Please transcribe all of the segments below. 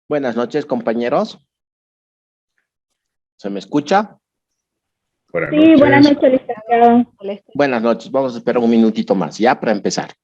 Buenas noches, compañeros. ¿Se me escucha? Buenas Sí, buenas noches. noches, licenciado. Buenas noches. Vamos a esperar un minutito más, ya, para empezar.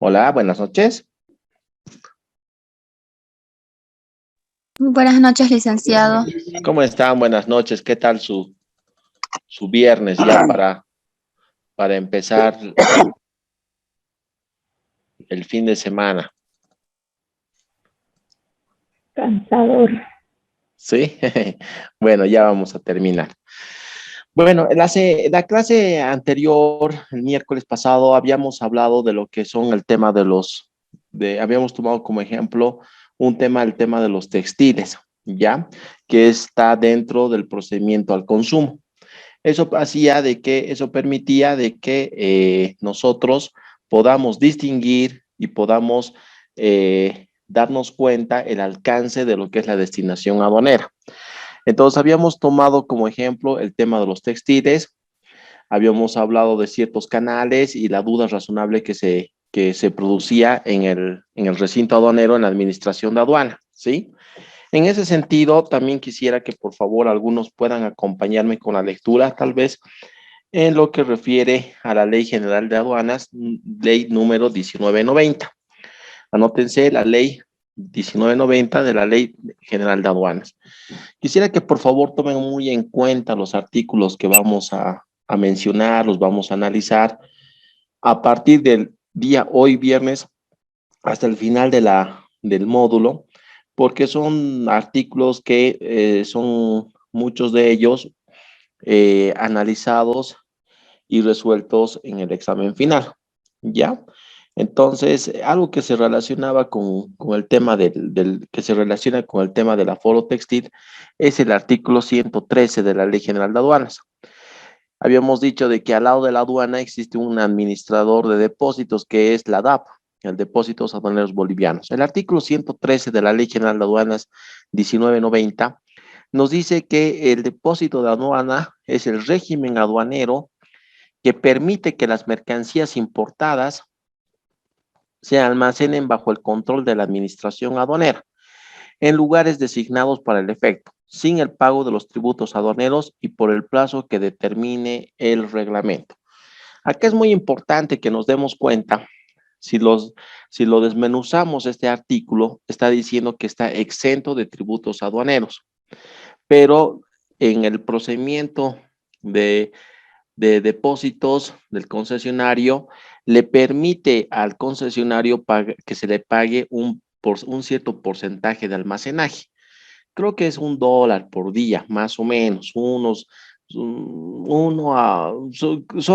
Hola, buenas noches. Buenas noches, licenciado. ¿Cómo están? Buenas noches. ¿Qué tal su viernes ya para empezar el fin de semana? Cansador. ¿Sí? Bueno, ya vamos a terminar. Bueno, la clase anterior, el miércoles pasado, habíamos hablado de lo que son el tema habíamos tomado como ejemplo el tema de los textiles, ¿ya? Que está dentro del procedimiento al consumo. Eso permitía de que nosotros podamos distinguir y podamos darnos cuenta el alcance de lo que es la destinación aduanera. Entonces, habíamos tomado como ejemplo el tema de los textiles, habíamos hablado de ciertos canales y la duda razonable que se producía en el recinto aduanero en la administración de aduana, ¿sí? En ese sentido, también quisiera que por favor algunos puedan acompañarme con la lectura, tal vez en lo que refiere a la Ley General de Aduanas, ley número 1990. Anótense la ley 1990 de la Ley General de Aduanas. Quisiera que por favor tomen muy en cuenta los artículos que vamos a mencionar, los vamos a analizar a partir del día hoy viernes hasta el final del módulo, porque son artículos que son muchos de ellos analizados y resueltos en el examen final, ¿ya? Entonces, algo que se relacionaba con el tema que se relaciona con el tema del aforo textil es el artículo 113 de la Ley General de Aduanas. Habíamos dicho de que al lado de la aduana existe un administrador de depósitos que es la DAP, el Depósitos Aduaneros Bolivianos. El artículo 113 de la Ley General de Aduanas 1990 nos dice que el depósito de aduana es el régimen aduanero que permite que las mercancías importadas se almacenen bajo el control de la administración aduanera en lugares designados para el efecto, sin el pago de los tributos aduaneros y por el plazo que determine el reglamento. Acá es muy importante que nos demos cuenta, si lo desmenuzamos este artículo, está diciendo que está exento de tributos aduaneros, pero en el procedimiento de depósitos del concesionario, le permite al concesionario que se le pague un cierto porcentaje de almacenaje. Creo que es $1 por día, más o menos,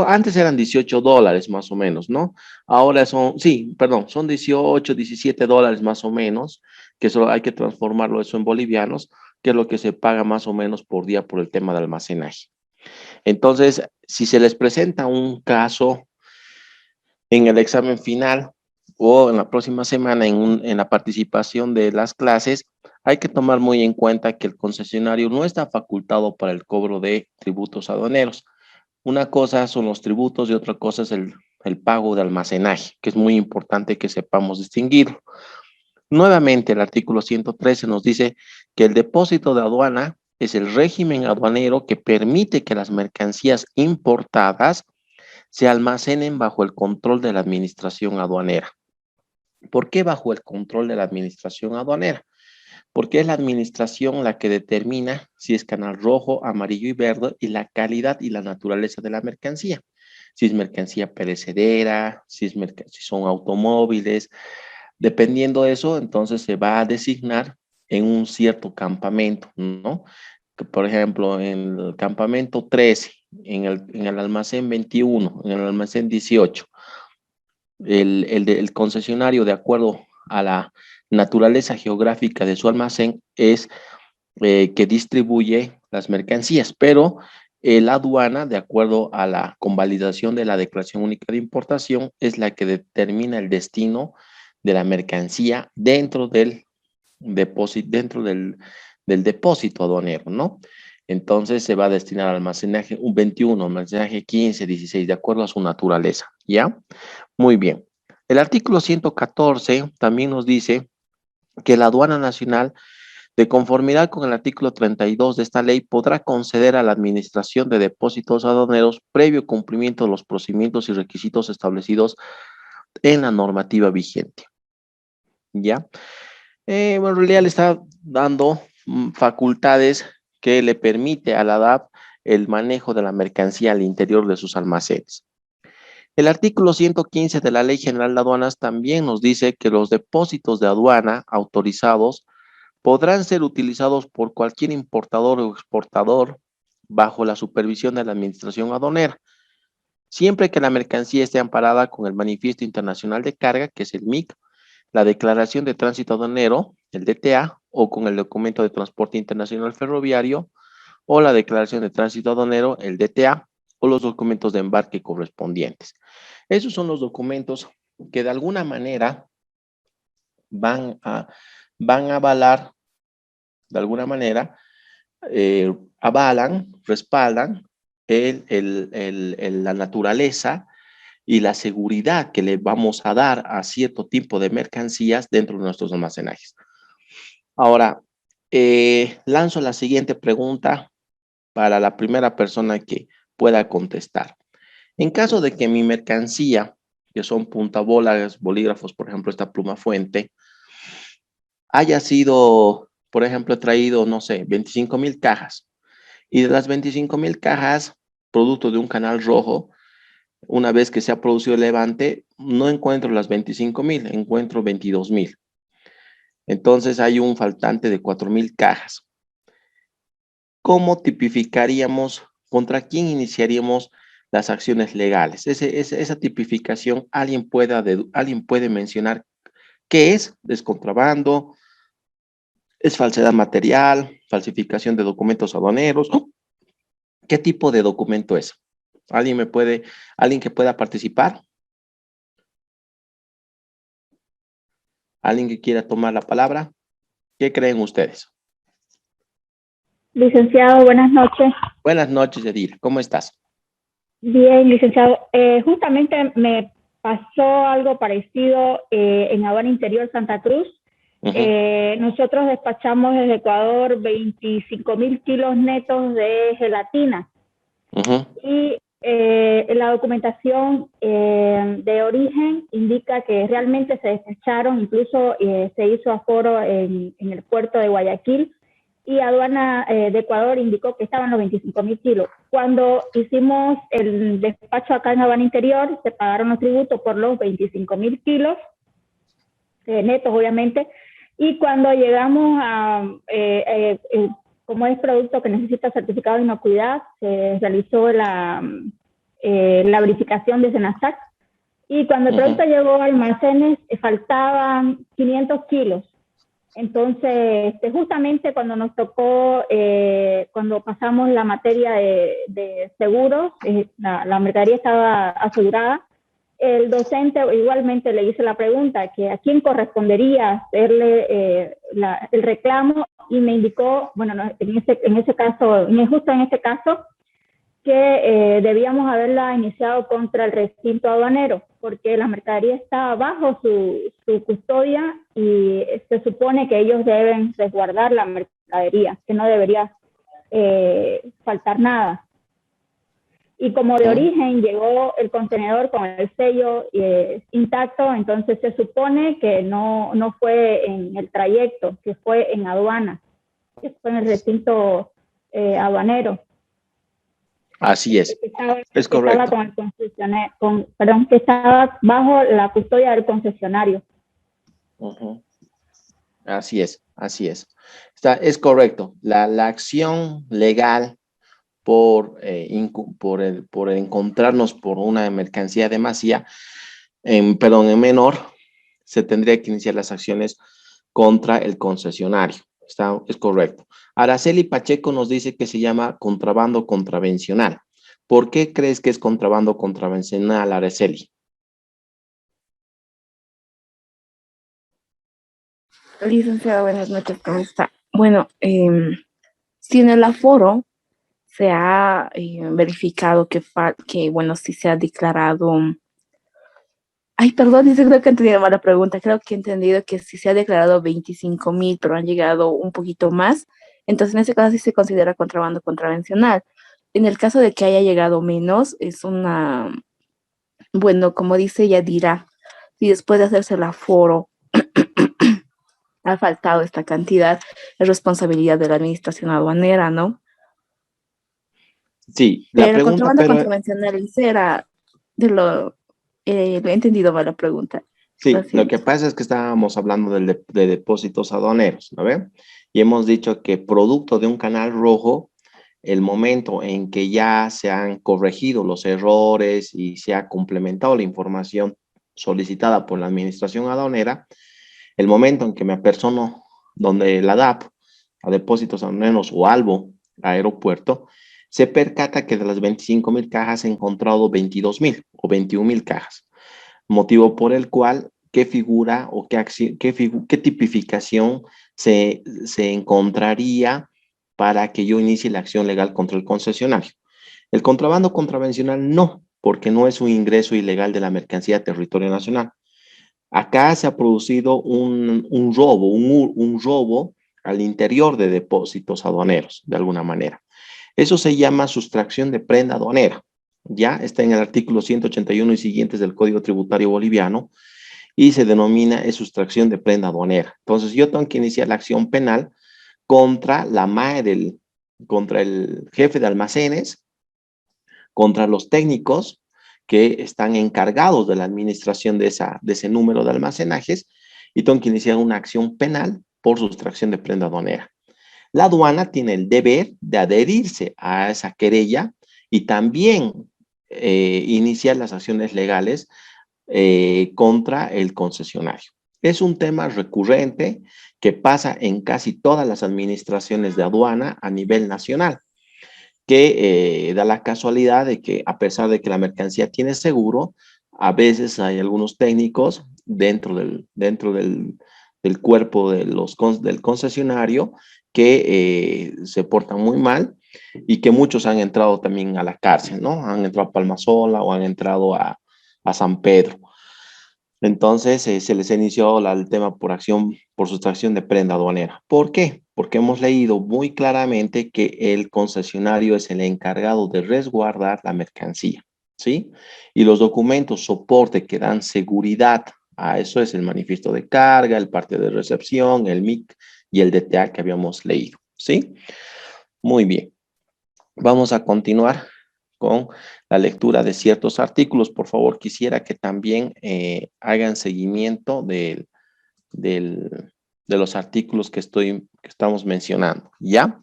antes eran $18 más o menos, ¿no? Ahora sí, perdón, son 18, $17 más o menos, que solo hay que transformarlo eso en bolivianos, que es lo que se paga más o menos por día por el tema de almacenaje. Entonces, si se les presenta un caso en el examen final o en la próxima semana en la participación de las clases, hay que tomar muy en cuenta que el concesionario no está facultado para el cobro de tributos aduaneros. Una cosa son los tributos y otra cosa es el pago de almacenaje, que es muy importante que sepamos distinguirlo. Nuevamente, el artículo 113 nos dice que el depósito de aduana es el régimen aduanero que permite que las mercancías importadas se almacenen bajo el control de la administración aduanera. ¿Por qué bajo el control de la administración aduanera? Porque es la administración la que determina si es canal rojo, amarillo y verde y la calidad y la naturaleza de la mercancía. Si es mercancía perecedera, si son automóviles. Dependiendo de eso, entonces se va a designar en un cierto campamento, ¿no? Que, por ejemplo, en el campamento 13, en el almacén 21, en el almacén 18, el concesionario, de acuerdo a la naturaleza geográfica de su almacén, es que distribuye las mercancías, pero la aduana, de acuerdo a la convalidación de la Declaración Única de Importación, es la que determina el destino de la mercancía dentro del depósito aduanero, ¿no? Entonces se va a destinar al almacenaje un 21, almacenaje 15, 16, de acuerdo a su naturaleza, ¿ya? Muy bien. El artículo 114 también nos dice que la aduana nacional, de conformidad con el artículo 32 de esta ley, podrá conceder a la administración de depósitos aduaneros previo cumplimiento de los procedimientos y requisitos establecidos en la normativa vigente, ¿ya? Bueno, en realidad le está dando facultades que le permite a la DAP el manejo de la mercancía al interior de sus almacenes. El artículo 115 de la Ley General de Aduanas también nos dice que los depósitos de aduana autorizados podrán ser utilizados por cualquier importador o exportador bajo la supervisión de la Administración Aduanera, siempre que la mercancía esté amparada con el Manifiesto Internacional de Carga, que es el MIC, la Declaración de Tránsito Aduanero, el DTA, o con el Documento de Transporte Internacional Ferroviario, o la Declaración de Tránsito Aduanero, el DTA, o los documentos de embarque correspondientes. Esos son los documentos que de alguna manera van a avalar, de alguna manera, avalan, respaldan la naturaleza y la seguridad que le vamos a dar a cierto tipo de mercancías dentro de nuestros almacenajes. Ahora, lanzo la siguiente pregunta para la primera persona que pueda contestar. En caso de que mi mercancía, que son puntabolas, bolígrafos, por ejemplo, esta pluma fuente, haya sido, por ejemplo, he traído, no sé, 25,000 cajas. Y de las 25,000 cajas, producto de un canal rojo, una vez que se ha producido el levante, no encuentro las 25,000, encuentro 22,000. Entonces hay un faltante de 4,000 cajas. ¿Cómo tipificaríamos, contra quién iniciaríamos las acciones legales? Esa tipificación, alguien puede mencionar qué es contrabando, es falsedad material, falsificación de documentos aduaneros, ¿no? ¿Qué tipo de documento es? ¿Alguien que pueda participar? ¿Alguien que quiera tomar la palabra? ¿Qué creen ustedes? Licenciado, buenas noches. Buenas noches, Edith. ¿Cómo estás? Bien, licenciado. Justamente me pasó algo parecido en Aduana Interior Santa Cruz. Nosotros despachamos desde Ecuador 25,000 kilos netos de gelatina. Y la documentación de origen indica que realmente se despacharon, incluso se hizo aforo en el puerto de Guayaquil, y Aduana de Ecuador indicó que estaban los 25,000 kilos. Cuando hicimos el despacho acá en Aduana Interior, se pagaron los tributos por los 25,000 kilos, netos obviamente, y cuando llegamos a, como es producto que necesita certificado de inocuidad, se realizó la verificación de SENASAC, y cuando el producto llegó a almacenes, faltaban 500 kilos. Entonces, justamente cuando nos tocó, cuando pasamos la materia de seguros, la mercadería estaba asegurada, el docente igualmente le hizo la pregunta que a quién correspondería hacerle el reclamo, y me indicó, bueno, en ese caso, justo en este caso, que debíamos haberla iniciado contra el recinto aduanero, porque la mercadería está bajo su custodia y se supone que ellos deben resguardar la mercadería, que no debería faltar nada. Y como de origen llegó el contenedor con el sello intacto, entonces se supone que no fue en el trayecto, que fue en aduana, que fue en el recinto aduanero. Así es, es correcto. Que estaba bajo la custodia del concesionario. Así es, así es. Es correcto. La acción legal por encontrarnos por una mercancía demasía, en menor, se tendría que iniciar las acciones contra el concesionario. Es correcto. Araceli Pacheco nos dice que se llama contrabando contravencional. ¿Por qué crees que es contrabando contravencional, Araceli? Licenciado, buenas noches, ¿cómo está? Bueno, si en el aforo se ha verificado que, bueno, si se ha declarado. Ay, perdón, dice, creo que he entendido mal la pregunta. Creo que he entendido que si se ha declarado 25,000, pero han llegado un poquito más, entonces en ese caso sí se considera contrabando contravencional. En el caso de que haya llegado menos, es una, bueno, como dice ella, dirá, si después de hacerse el aforo ha faltado esta cantidad, es responsabilidad de la administración aduanera, ¿no? Sí, la Pero el pregunta, contrabando pero contravencional será de lo he entendido mal la pregunta. Lo sí, lo que siento. pasa es que estábamos hablando de depósitos aduaneros, ¿no ve? Y hemos dicho que producto de un canal rojo, el momento en que ya se han corregido los errores y se ha complementado la información solicitada por la administración aduanera, el momento en que me apersono donde la DAP, a depósitos aduaneros o ALBO, aeropuerto, se percata que de las 25,000 cajas he encontrado 22,000 o 21,000 cajas, motivo por el cual qué figura o qué tipificación se encontraría para que yo inicie la acción legal contra el concesionario. El contrabando contravencional no, porque no es un ingreso ilegal de la mercancía a territorio nacional. Acá se ha producido un robo, un robo al interior de depósitos aduaneros, de alguna manera. Eso se llama sustracción de prenda aduanera. Ya está en el artículo 181 y siguientes del Código Tributario Boliviano y se denomina sustracción de prenda aduanera. Entonces, yo tengo que iniciar la acción penal contra la MAE contra el jefe de almacenes, contra los técnicos que están encargados de la administración de ese número de almacenajes y tengo que iniciar una acción penal por sustracción de prenda aduanera. La aduana tiene el deber de adherirse a esa querella y también iniciar las acciones legales contra el concesionario. Es un tema recurrente que pasa en casi todas las administraciones de aduana a nivel nacional, que da la casualidad de que a pesar de que la mercancía tiene seguro, a veces hay algunos técnicos dentro del cuerpo del concesionario que se portan muy mal y que muchos han entrado también a la cárcel, ¿no? Han entrado a Palmasola o han entrado a San Pedro. Entonces, se les inició el tema por sustracción de prenda aduanera. ¿Por qué? Porque hemos leído muy claramente que el concesionario es el encargado de resguardar la mercancía, ¿sí? Y los documentos soporte que dan seguridad a eso es el manifiesto de carga, el parte de recepción, el MIC y el DTA que habíamos leído, ¿sí? Muy bien. Vamos a continuar con la lectura de ciertos artículos. Por favor, quisiera que también hagan seguimiento de los artículos que estamos mencionando, ¿ya?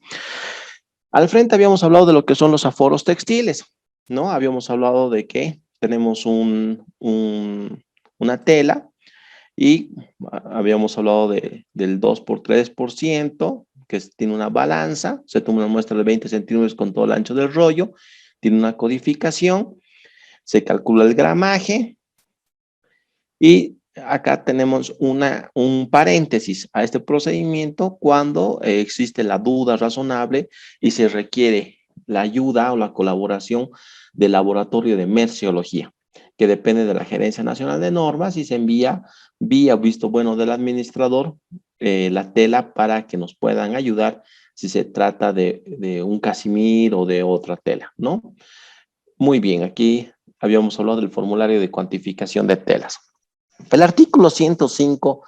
Al frente habíamos hablado de lo que son los aforos textiles, ¿no? Habíamos hablado de que tenemos una tela y habíamos hablado del 2 por 3%, que tiene una balanza, se toma una muestra de 20 centímetros con todo el ancho del rollo, tiene una codificación, se calcula el gramaje y acá tenemos un paréntesis a este procedimiento cuando existe la duda razonable y se requiere la ayuda o la colaboración del laboratorio de merciología, que depende de la Gerencia Nacional de Normas y se envía vía visto bueno del administrador la tela para que nos puedan ayudar si se trata de un casimir o de otra tela, ¿no? Muy bien, aquí habíamos hablado del formulario de cuantificación de telas. El artículo 105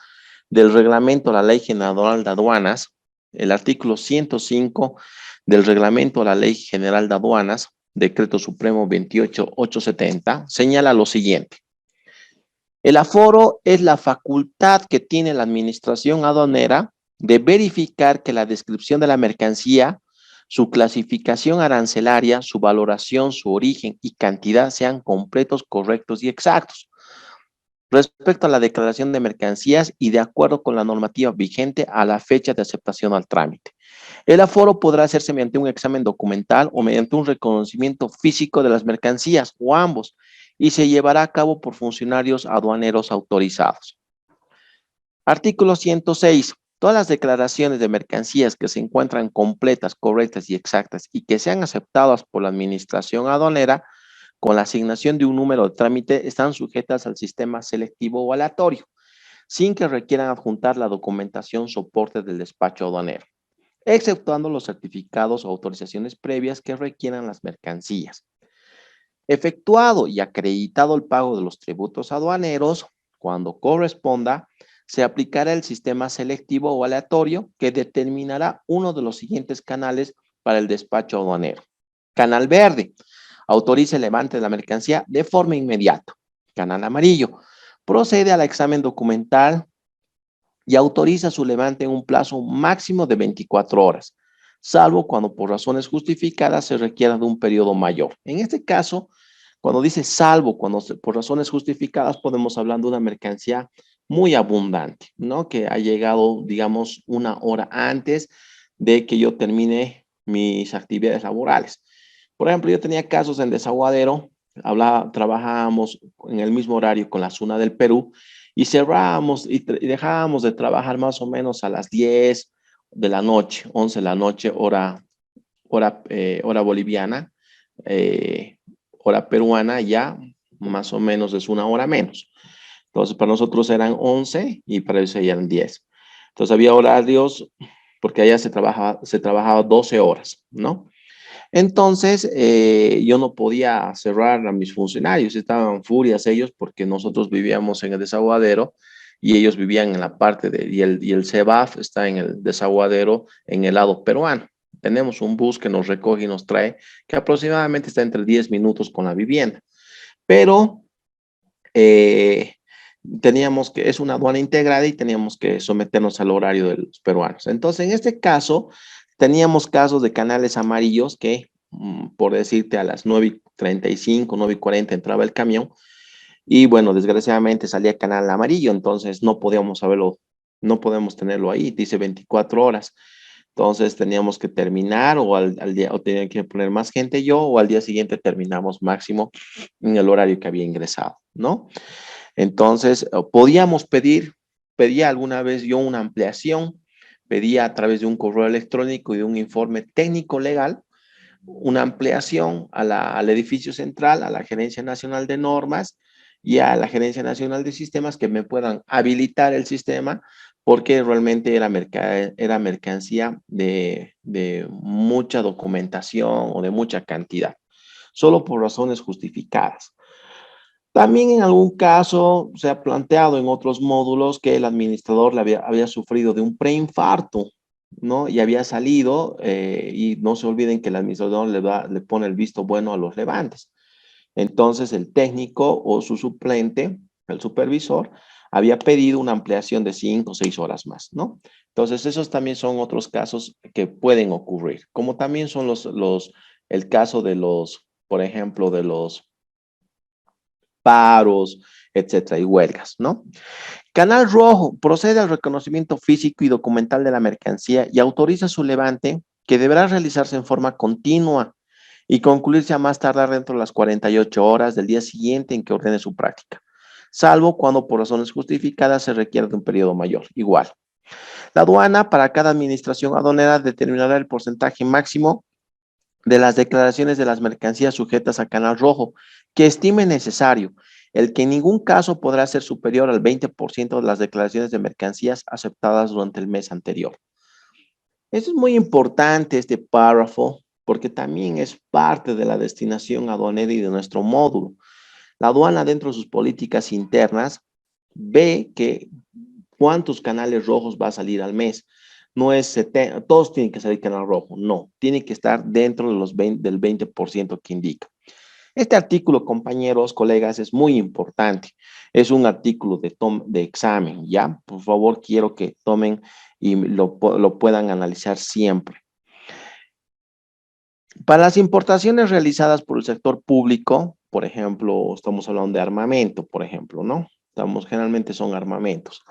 del reglamento a la Ley General de Aduanas, el artículo 105 del reglamento a la Ley General de Aduanas, Decreto Supremo 28870, señala lo siguiente. El aforo es la facultad que tiene la administración aduanera de verificar que la descripción de la mercancía, su clasificación arancelaria, su valoración, su origen y cantidad sean completos, correctos y exactos. Respecto a la declaración de mercancías y de acuerdo con la normativa vigente a la fecha de aceptación al trámite. El aforo podrá hacerse mediante un examen documental o mediante un reconocimiento físico de las mercancías o ambos y se llevará a cabo por funcionarios aduaneros autorizados. Artículo 106. Todas las declaraciones de mercancías que se encuentran completas, correctas y exactas y que sean aceptadas por la administración aduanera con la asignación de un número de trámite están sujetas al sistema selectivo o aleatorio, sin que requieran adjuntar la documentación soporte del despacho aduanero, exceptuando los certificados o autorizaciones previas que requieran las mercancías. Efectuado y acreditado el pago de los tributos aduaneros, cuando corresponda, se aplicará el sistema selectivo o aleatorio que determinará uno de los siguientes canales para el despacho aduanero. Canal verde. Autoriza el levante de la mercancía de forma inmediata. Canal amarillo. Procede al examen documental y autoriza su levante en un plazo máximo de 24 horas, salvo cuando por razones justificadas se requiera de un periodo mayor. En este caso, cuando dice salvo, por razones justificadas, podemos hablar de una mercancía muy abundante, ¿no? Que ha llegado, digamos, una hora antes de que yo termine mis actividades laborales. Por ejemplo, yo tenía casos en Desaguadero, trabajábamos en el mismo horario con la zona del Perú y cerrábamos y dejábamos de trabajar más o menos a las 10 de la noche, 11 de la noche, hora boliviana, hora peruana ya más o menos es una hora menos. Entonces, para nosotros eran 11 y para ellos eran 10. Entonces, había horarios, porque allá se trabajaba 12 horas, ¿no? Entonces, yo no podía cerrar a mis funcionarios, estaban furias ellos porque nosotros vivíamos en el Desaguadero y ellos vivían en la parte y el CEBAF está en el Desaguadero, en el lado peruano. Tenemos un bus que nos recoge y nos trae, que aproximadamente está entre 10 minutos con la vivienda. Pero es una aduana integrada y teníamos que someternos al horario de los peruanos. Entonces, en este caso, teníamos casos de canales amarillos que, por decirte, a las 9:35, 9:40 entraba el camión y bueno, desgraciadamente salía canal amarillo, entonces no podíamos saberlo, no podemos tenerlo ahí, dice 24 horas. Entonces teníamos que terminar al día, o tenía que poner más gente yo, o al día siguiente terminamos máximo en el horario que había ingresado, ¿no? Entonces, pedía alguna vez yo una ampliación, pedía a través de un correo electrónico y de un informe técnico legal, una ampliación al edificio central, a la Gerencia Nacional de Normas y a la Gerencia Nacional de Sistemas que me puedan habilitar el sistema porque realmente era mercancía de mucha documentación o de mucha cantidad, solo por razones justificadas. También en algún caso se ha planteado en otros módulos que el administrador había sufrido de un preinfarto, ¿no? Y había salido, y no se olviden que el administrador le pone el visto bueno a los levantes. Entonces el técnico o su suplente, el supervisor, había pedido una ampliación de 5 o 6 horas más, ¿no? Entonces esos también son otros casos que pueden ocurrir, como también son el caso de por ejemplo, de los paros, etcétera, y huelgas, ¿no? Canal rojo, procede al reconocimiento físico y documental de la mercancía y autoriza su levante que deberá realizarse en forma continua y concluirse a más tardar dentro de las 48 horas del día siguiente en que ordene su práctica, salvo cuando por razones justificadas se requiera de un periodo mayor, igual. La aduana para cada administración aduanera determinará el porcentaje máximo de las declaraciones de las mercancías sujetas a canal rojo que estime necesario, el que en ningún caso podrá ser superior al 20% de las declaraciones de mercancías aceptadas durante el mes anterior. Eso es muy importante, este párrafo, porque también es parte de la destinación aduanera y de nuestro módulo. La aduana, dentro de sus políticas internas, ve que cuántos canales rojos va a salir al mes. No es 70, todos tienen que salir canal rojo, no, tiene que estar dentro de del 20% que indica. Este artículo, compañeros, colegas, es muy importante. Es un artículo de examen, ¿ya? Por favor, quiero que tomen y lo puedan analizar siempre. Para las importaciones realizadas por el sector público, por ejemplo, estamos hablando de armamento, por ejemplo, ¿no? Generalmente son armamentos.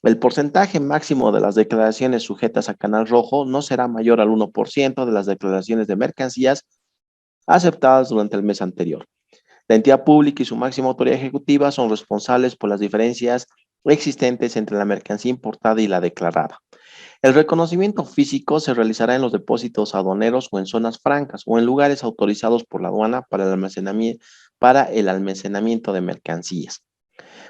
El porcentaje máximo de las declaraciones sujetas a Canal Rojo no será mayor al 1% de las declaraciones de mercancías aceptadas durante el mes anterior. La entidad pública y su máxima autoridad ejecutiva son responsables por las diferencias existentes entre la mercancía importada y la declarada. El reconocimiento físico se realizará en los depósitos aduaneros o en zonas francas o en lugares autorizados por la aduana para el almacenamiento de mercancías.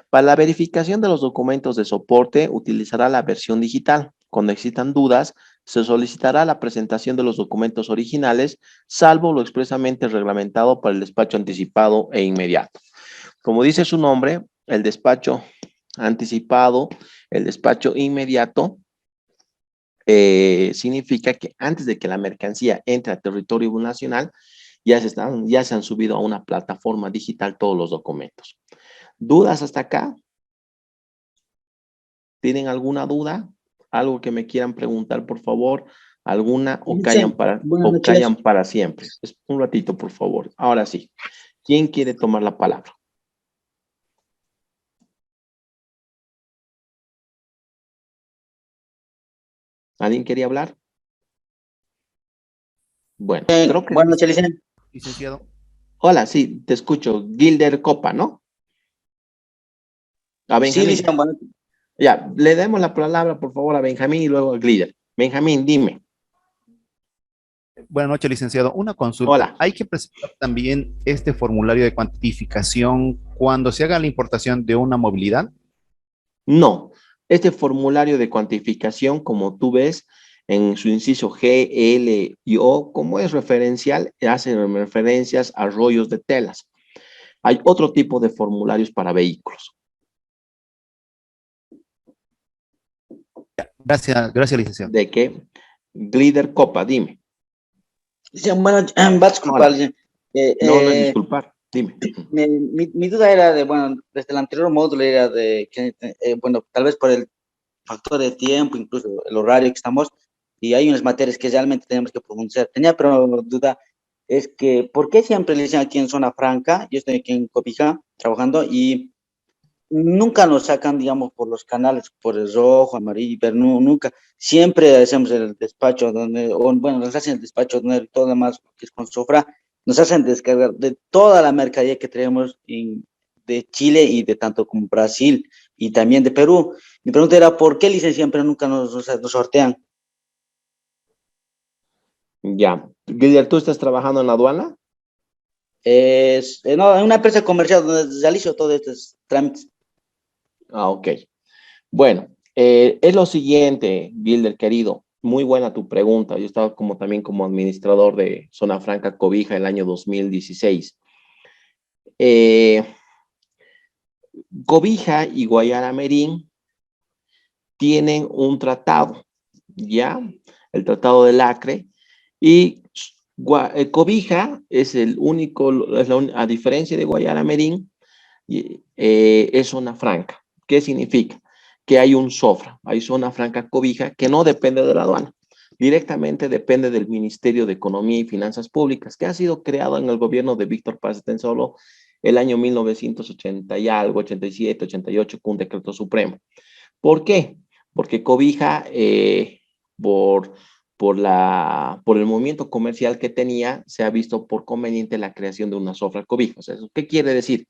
Para la verificación de los documentos de soporte, utilizará la versión digital. Cuando existan dudas, se solicitará la presentación de los documentos originales, salvo lo expresamente reglamentado para el despacho anticipado e inmediato. Como dice su nombre, el despacho anticipado, el despacho inmediato, significa que antes de que la mercancía entre a territorio nacional, ya se han subido a una plataforma digital todos los documentos. ¿Dudas hasta acá? ¿Tienen alguna duda? ¿Algo que me quieran preguntar, por favor? ¿Alguna o callan para siempre? Un ratito, por favor. Ahora sí. ¿Quién quiere tomar la palabra? ¿Alguien quería hablar? Bueno, creo que... Buenas noches, licenciado. Hola, sí, te escucho. Gilder Copa, ¿no? A Benjamín. Sí, licenciado, bueno. Ya, le demos la palabra, por favor, a Benjamín y luego a Gilder. Benjamín, dime. Buenas noches, licenciado. Una consulta. Hola. ¿Hay que presentar también este formulario de cuantificación cuando se haga la importación de una movilidad? No. Este formulario de cuantificación, como tú ves, en su inciso G, L y O, como es referencial, hace referencias a rollos de telas. Hay otro tipo de formularios para vehículos. Gracias, licenciado. ¿De qué? Glider Copa, dime. Bueno, va a disculpar. No es disculpar, dime. Mi duda era bueno, desde el anterior módulo era de que, bueno, tal vez por el factor de tiempo, incluso el horario que estamos, y hay unas materias que realmente tenemos que profundizar. Pero duda, es que, ¿por qué siempre le dicen aquí en Zona Franca? Yo estoy aquí en Cobija trabajando y nunca nos sacan, digamos, por los canales, por el rojo, amarillo, pero nunca. Siempre hacemos el despacho bueno, nos hacen el despacho donde todo lo demás que es con Sofra, nos hacen descargar de toda la mercadería que tenemos de Chile y de tanto como Brasil y también de Perú. Mi pregunta era, ¿por qué licencia siempre nunca nos sortean? Ya. Guillermo, ¿tú estás trabajando en la aduana? No, en una empresa comercial donde realizo todos estos trámites. Ah, ok. Bueno, es lo siguiente, Gilder, querido. Muy buena tu pregunta. Yo estaba también como administrador de Zona Franca Cobija el año 2016. Cobija y Guayana Merín tienen un tratado, ¿ya? El Tratado del Acre. Y Cobija es el único, a diferencia de Guayana Merín, es zona franca. ¿Qué significa? Que hay un SOFRA, hay zona franca Cobija, que no depende de la aduana, directamente depende del Ministerio de Economía y Finanzas Públicas, que ha sido creado en el gobierno de Víctor Paz Tensolo el año 1980 y algo, 87, 88, con un decreto supremo. ¿Por qué? Porque Cobija, por el movimiento comercial que tenía, se ha visto por conveniente la creación de una SOFRA Cobija. O sea, ¿qué quiere decir?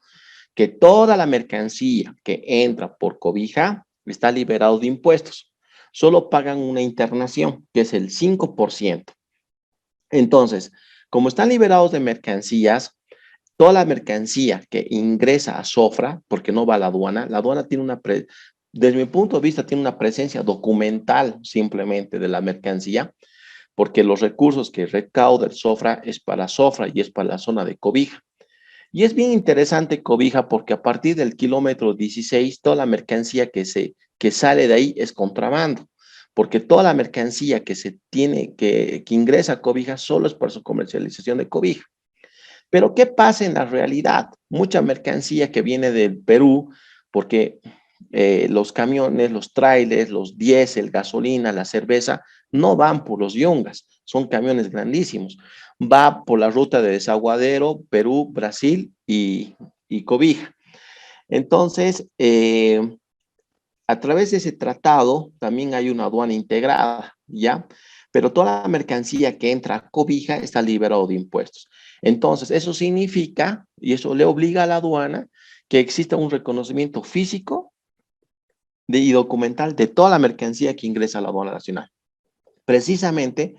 Que toda la mercancía que entra por Cobija está liberado de impuestos. Solo pagan una internación, que es el 5%. Entonces, como están liberados de mercancías, toda la mercancía que ingresa a Sofra, porque no va a la aduana tiene desde mi punto de vista, tiene una presencia documental simplemente de la mercancía, porque los recursos que recauda el Sofra es para Sofra y es para la zona de Cobija. Y es bien interesante Cobija porque a partir del kilómetro 16, toda la mercancía que sale de ahí es contrabando, porque toda la mercancía que ingresa a Cobija solo es para su comercialización de Cobija. Pero ¿qué pasa en la realidad? Mucha mercancía que viene del Perú, porque los camiones, los trailers, los diésel, gasolina, la cerveza, no van por los yungas, son camiones grandísimos. Va por la ruta de Desaguadero, Perú, Brasil y Cobija. Entonces, a través de ese tratado también hay una aduana integrada, ¿ya? Pero toda la mercancía que entra a Cobija está liberado de impuestos. Entonces, eso significa, y eso le obliga a la aduana, que exista un reconocimiento físico y documental de toda la mercancía que ingresa a la aduana nacional. Precisamente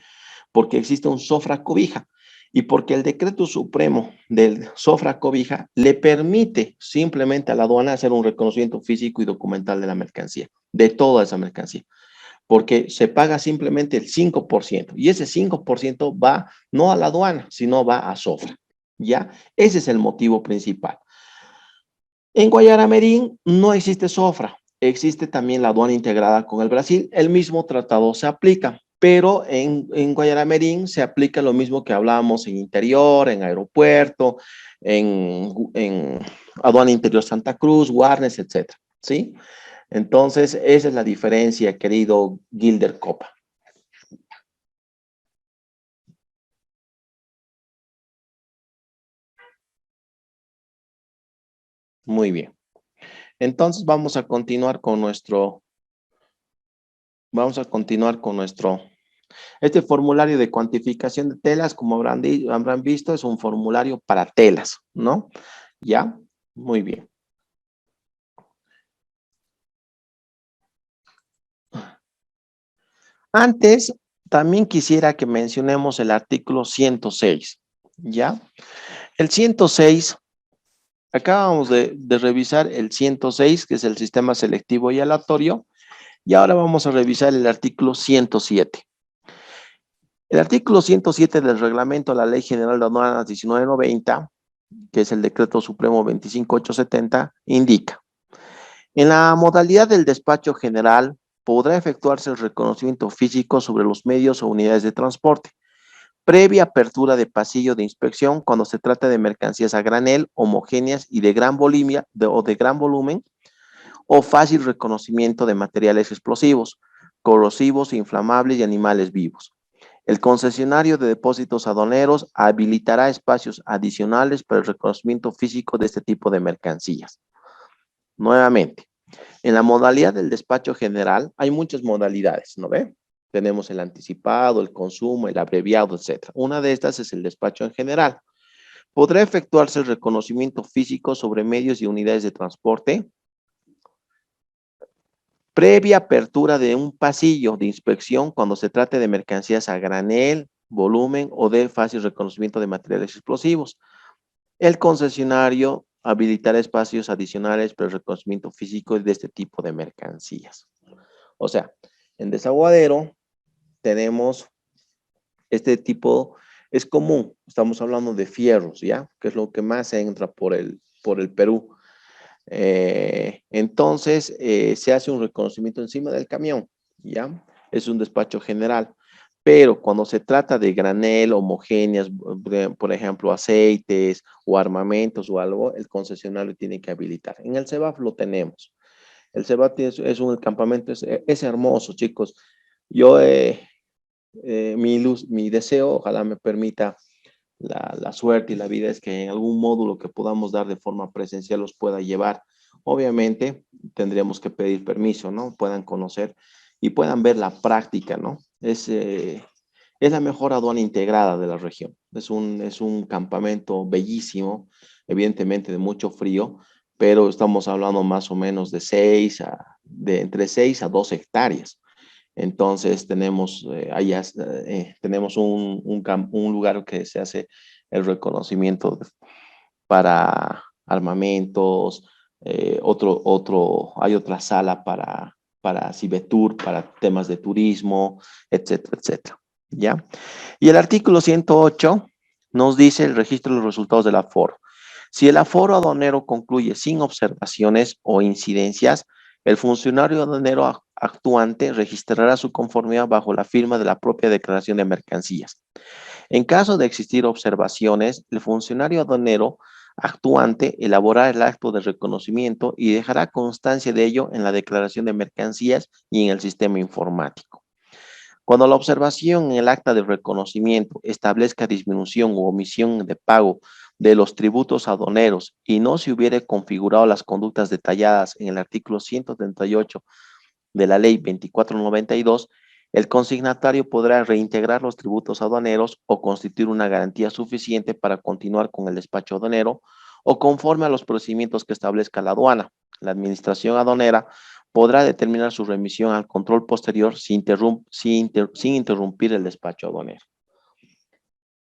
porque existe un SOFRA Cobija y porque el decreto supremo del SOFRA Cobija le permite simplemente a la aduana hacer un reconocimiento físico y documental de la mercancía, de toda esa mercancía, porque se paga simplemente el 5% y ese 5% va no a la aduana, sino va a SOFRA, ¿ya? Ese es el motivo principal. En Guayaramerín no existe SOFRA, existe también la aduana integrada con el Brasil, el mismo tratado se aplica, pero en Guayaramerín se aplica lo mismo que hablábamos en interior, en aeropuerto, en aduana interior Santa Cruz, Guarnes, etcétera, ¿sí? Entonces, esa es la diferencia, querido Gilder Copa. Muy bien. Entonces, vamos a continuar con nuestro este formulario de cuantificación de telas, como habrán visto, es un formulario para telas, ¿no? ¿Ya? Muy bien. Antes, también quisiera que mencionemos el artículo 106, ¿ya? El 106, acabamos de revisar el 106, que es el sistema selectivo y aleatorio, y ahora vamos a revisar el artículo 107. El artículo 107 del reglamento de la Ley General de Aduanas 1990, que es el decreto supremo 25870, indica: en la modalidad del despacho general, podrá efectuarse el reconocimiento físico sobre los medios o unidades de transporte, previa apertura de pasillo de inspección cuando se trata de mercancías a granel, homogéneas y de gran volumen, o fácil reconocimiento de materiales explosivos, corrosivos, inflamables y animales vivos. El concesionario de depósitos aduaneros habilitará espacios adicionales para el reconocimiento físico de este tipo de mercancías. Nuevamente, en la modalidad del despacho general hay muchas modalidades, ¿no ve? Tenemos el anticipado, el consumo, el abreviado, etc. Una de estas es el despacho en general. Podrá efectuarse el reconocimiento físico sobre medios y unidades de transporte previa apertura de un pasillo de inspección cuando se trate de mercancías a granel, volumen o de fácil reconocimiento de materiales explosivos. El concesionario habilitará espacios adicionales para el reconocimiento físico de este tipo de mercancías. O sea, en Desaguadero tenemos este tipo, es común, estamos hablando de fierros, ¿ya? Que es lo que más entra por el Perú. Entonces, se hace un reconocimiento encima del camión, ¿ya? Es un despacho general. Pero cuando se trata de granel, homogéneas, por ejemplo, aceites o armamentos o algo, el concesionario tiene que habilitar. En el CEBAF lo tenemos. El CEBAF es un campamento, es hermoso, chicos. Yo, mi deseo, ojalá me permita la suerte y la vida, es que en algún módulo que podamos dar de forma presencial los pueda llevar. Obviamente tendríamos que pedir permiso, ¿no? Puedan conocer y puedan ver la práctica, ¿no? Es la mejor aduana integrada de la región. Es un campamento bellísimo, evidentemente de mucho frío, pero estamos hablando más o menos de entre 6 a 12 hectáreas. Entonces tenemos, tenemos un lugar que se hace el reconocimiento para armamentos, hay otra sala para Cibetur, para temas de turismo, etcétera, etcétera. ¿Ya? Y el artículo 108 nos dice el registro de los resultados del aforo. Si el aforo aduanero concluye sin observaciones o incidencias, el funcionario aduanero actuante registrará su conformidad bajo la firma de la propia declaración de mercancías. En caso de existir observaciones, el funcionario aduanero actuante elaborará el acto de reconocimiento y dejará constancia de ello en la declaración de mercancías y en el sistema informático. Cuando la observación en el acta de reconocimiento establezca disminución u omisión de pago de los tributos aduaneros y no se hubiere configurado las conductas detalladas en el artículo 138 de la Ley 2492, el consignatario podrá reintegrar los tributos aduaneros o constituir una garantía suficiente para continuar con el despacho aduanero o conforme a los procedimientos que establezca la aduana. La administración aduanera podrá determinar su remisión al control posterior sin interrumpir el despacho aduanero.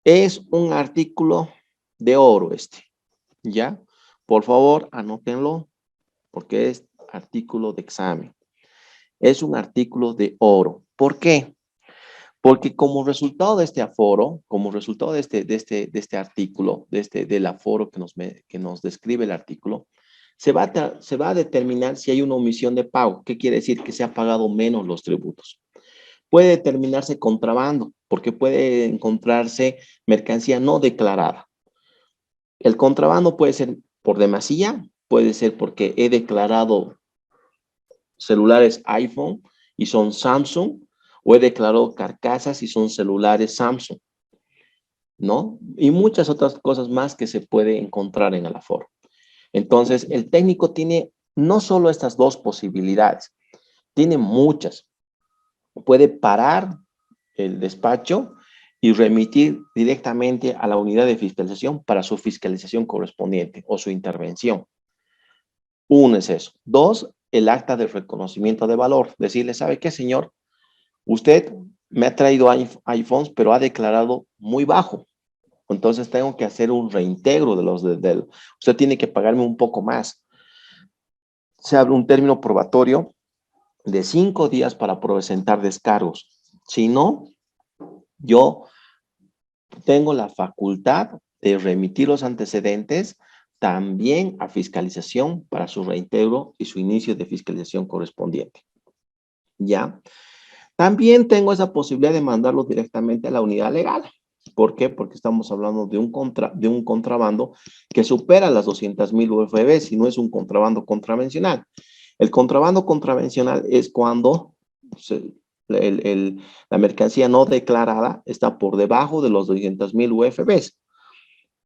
Es un artículo de oro este, ¿ya? Por favor, anótenlo porque es artículo de examen. Es un artículo de oro. ¿Por qué? Porque como resultado de este aforo, como resultado de este artículo, del aforo que nos describe el artículo, se va a determinar si hay una omisión de pago. ¿Qué quiere decir? Que se ha pagado menos los tributos. Puede determinarse contrabando, porque puede encontrarse mercancía no declarada. El contrabando puede ser por demasía, puede ser porque he declarado celulares iPhone y son Samsung, o he declarado carcasas y son celulares Samsung, ¿no? Y muchas otras cosas más que se puede encontrar en el aforo. Entonces, el técnico tiene no solo estas dos posibilidades, tiene muchas. Puede parar el despacho y remitir directamente a la unidad de fiscalización para su fiscalización correspondiente o su intervención. Uno es eso. Dos, el acta de reconocimiento de valor. Decirle, ¿sabe qué, señor? Usted me ha traído iPhones, pero ha declarado muy bajo. Entonces tengo que hacer un reintegro de los usted tiene que pagarme un poco más. Se abre un término probatorio de 5 días para presentar descargos. Si no, yo tengo la facultad de remitir los antecedentes también a fiscalización para su reintegro y su inicio de fiscalización correspondiente. ¿Ya? También tengo esa posibilidad de mandarlo directamente a la unidad legal. ¿Por qué? Porque estamos hablando de un contrabando que supera las 200,000 UFB, si no es un contrabando contravencional. El contrabando contravencional es cuando la mercancía no declarada está por debajo de los 200,000 UFBs.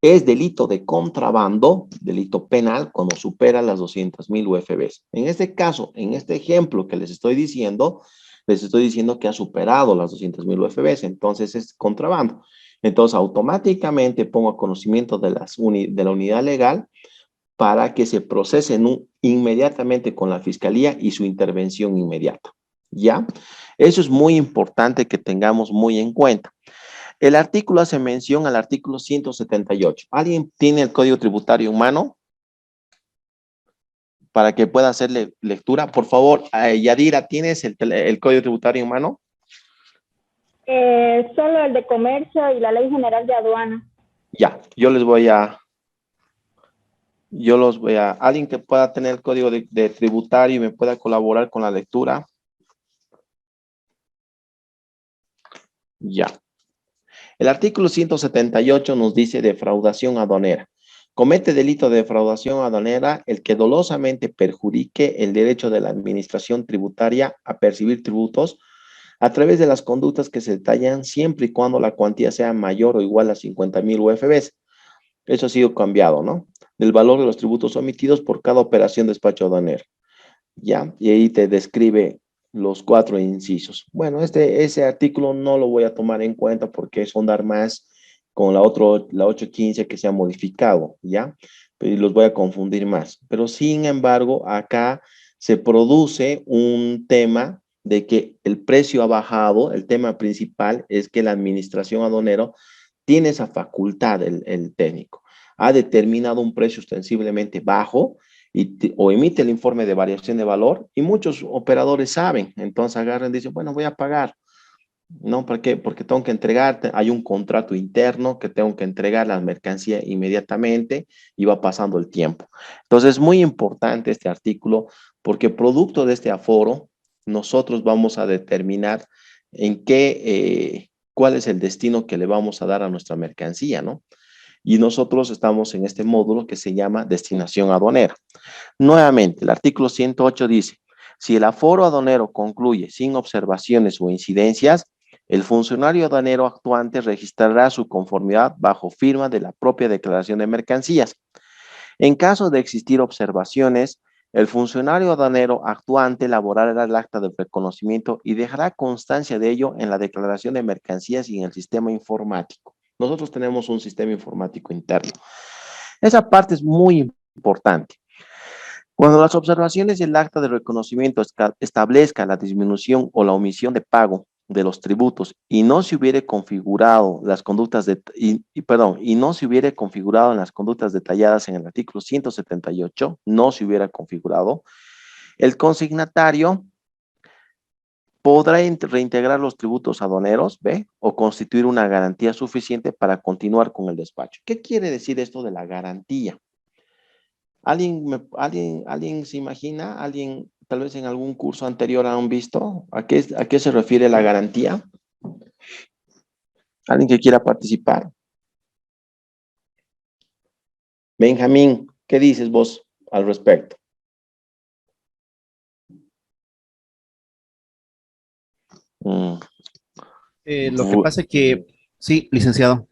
Es delito de contrabando, delito penal, cuando supera las 200,000 UFBs. En este caso, en este ejemplo que les estoy diciendo que ha superado las 200,000 UFBs, entonces es contrabando. Entonces, automáticamente pongo a conocimiento de la unidad legal para que se procesen inmediatamente con la fiscalía y su intervención inmediata. ¿Ya? Eso es muy importante que tengamos muy en cuenta. El artículo hace mención al artículo 178. ¿Alguien tiene el Código Tributario en mano? Para que pueda hacerle lectura. Por favor, Yadira, ¿tienes el Código Tributario en mano? Solo el de comercio y la Ley General de Aduana. Ya, alguien que pueda tener el código de tributario y me pueda colaborar con la lectura. Ya. El artículo 178 nos dice defraudación aduanera. Comete delito de defraudación aduanera el que dolosamente perjudique el derecho de la administración tributaria a percibir tributos a través de las conductas que se detallan siempre y cuando la cuantía sea mayor o igual a 50,000 UFBs. Eso ha sido cambiado, ¿no? Del valor de los tributos omitidos por cada operación de despacho aduanero. ¿Ya? Y ahí te describe los 4 incisos. Bueno, ese artículo no lo voy a tomar en cuenta porque es ahondar más con la 815 que se ha modificado, ¿ya? Y los voy a confundir más. Pero sin embargo, acá se produce un tema de que el precio ha bajado. El tema principal es que la administración aduanero tiene esa facultad, el técnico. Ha determinado un precio ostensiblemente bajo o emite el informe de variación de valor y muchos operadores saben, entonces agarran y dicen, bueno, voy a pagar. ¿No? ¿Por qué? Porque tengo que entregar, hay un contrato interno que tengo que entregar la mercancía inmediatamente y va pasando el tiempo. Entonces es muy importante este artículo porque producto de este aforo, nosotros vamos a determinar en qué cuál es el destino que le vamos a dar a nuestra mercancía, ¿no? Y nosotros estamos en este módulo que se llama destinación aduanera. Nuevamente, el artículo 108 dice, si el aforo aduanero concluye sin observaciones o incidencias, el funcionario aduanero actuante registrará su conformidad bajo firma de la propia declaración de mercancías. En caso de existir observaciones, el funcionario aduanero actuante elaborará el acta de reconocimiento y dejará constancia de ello en la declaración de mercancías y en el sistema informático. Nosotros tenemos un sistema informático interno. Esa parte es muy importante. Cuando las observaciones y el acta de reconocimiento establezcan la disminución o la omisión de pago de los tributos y no se hubiere configurado las conductas y no se hubiere configurado en las conductas detalladas en el artículo 178, no se hubiera configurado, el consignatario podrá reintegrar los tributos aduaneros, ¿ve? O constituir una garantía suficiente para continuar con el despacho. ¿Qué quiere decir esto de la garantía? ¿Alguien se imagina? ¿Alguien tal vez en algún curso anterior han visto? ¿A qué se refiere la garantía? ¿Alguien que quiera participar? Benjamín, ¿qué dices vos al respecto? Lo que pasa es que, sí, licenciado.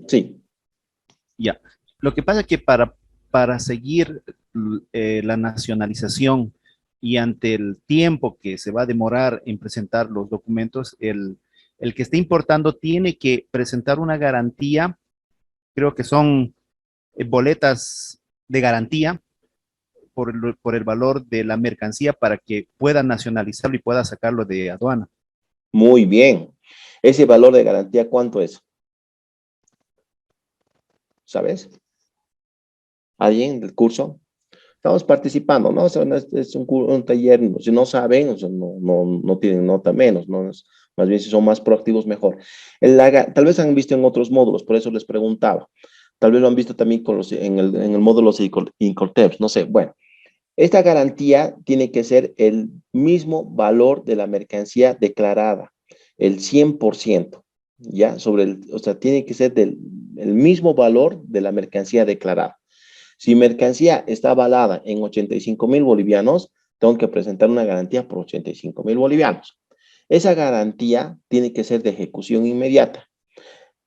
Sí. Ya. Lo que pasa es que para seguir la nacionalización y ante el tiempo que se va a demorar en presentar los documentos, el que esté importando tiene que presentar una garantía, creo que son boletas de garantía por el valor de la mercancía para que pueda nacionalizarlo y pueda sacarlo de aduana. Muy bien. ¿Ese valor de garantía cuánto es? ¿Sabes? ¿Alguien del curso? Estamos participando, ¿no? O sea, es un taller, si no saben, o sea, no tienen nota menos, ¿no? Más bien, si son más proactivos, mejor. Tal vez han visto en otros módulos, por eso les preguntaba. Tal vez lo han visto también en el módulo de Incorteps, no sé. Bueno, esta garantía tiene que ser el mismo valor de la mercancía declarada, el 100%, ¿ya? O sea, tiene que ser el mismo valor de la mercancía declarada. Si mercancía está avalada en 85,000 bolivianos, tengo que presentar una garantía por 85,000 bolivianos. Esa garantía tiene que ser de ejecución inmediata.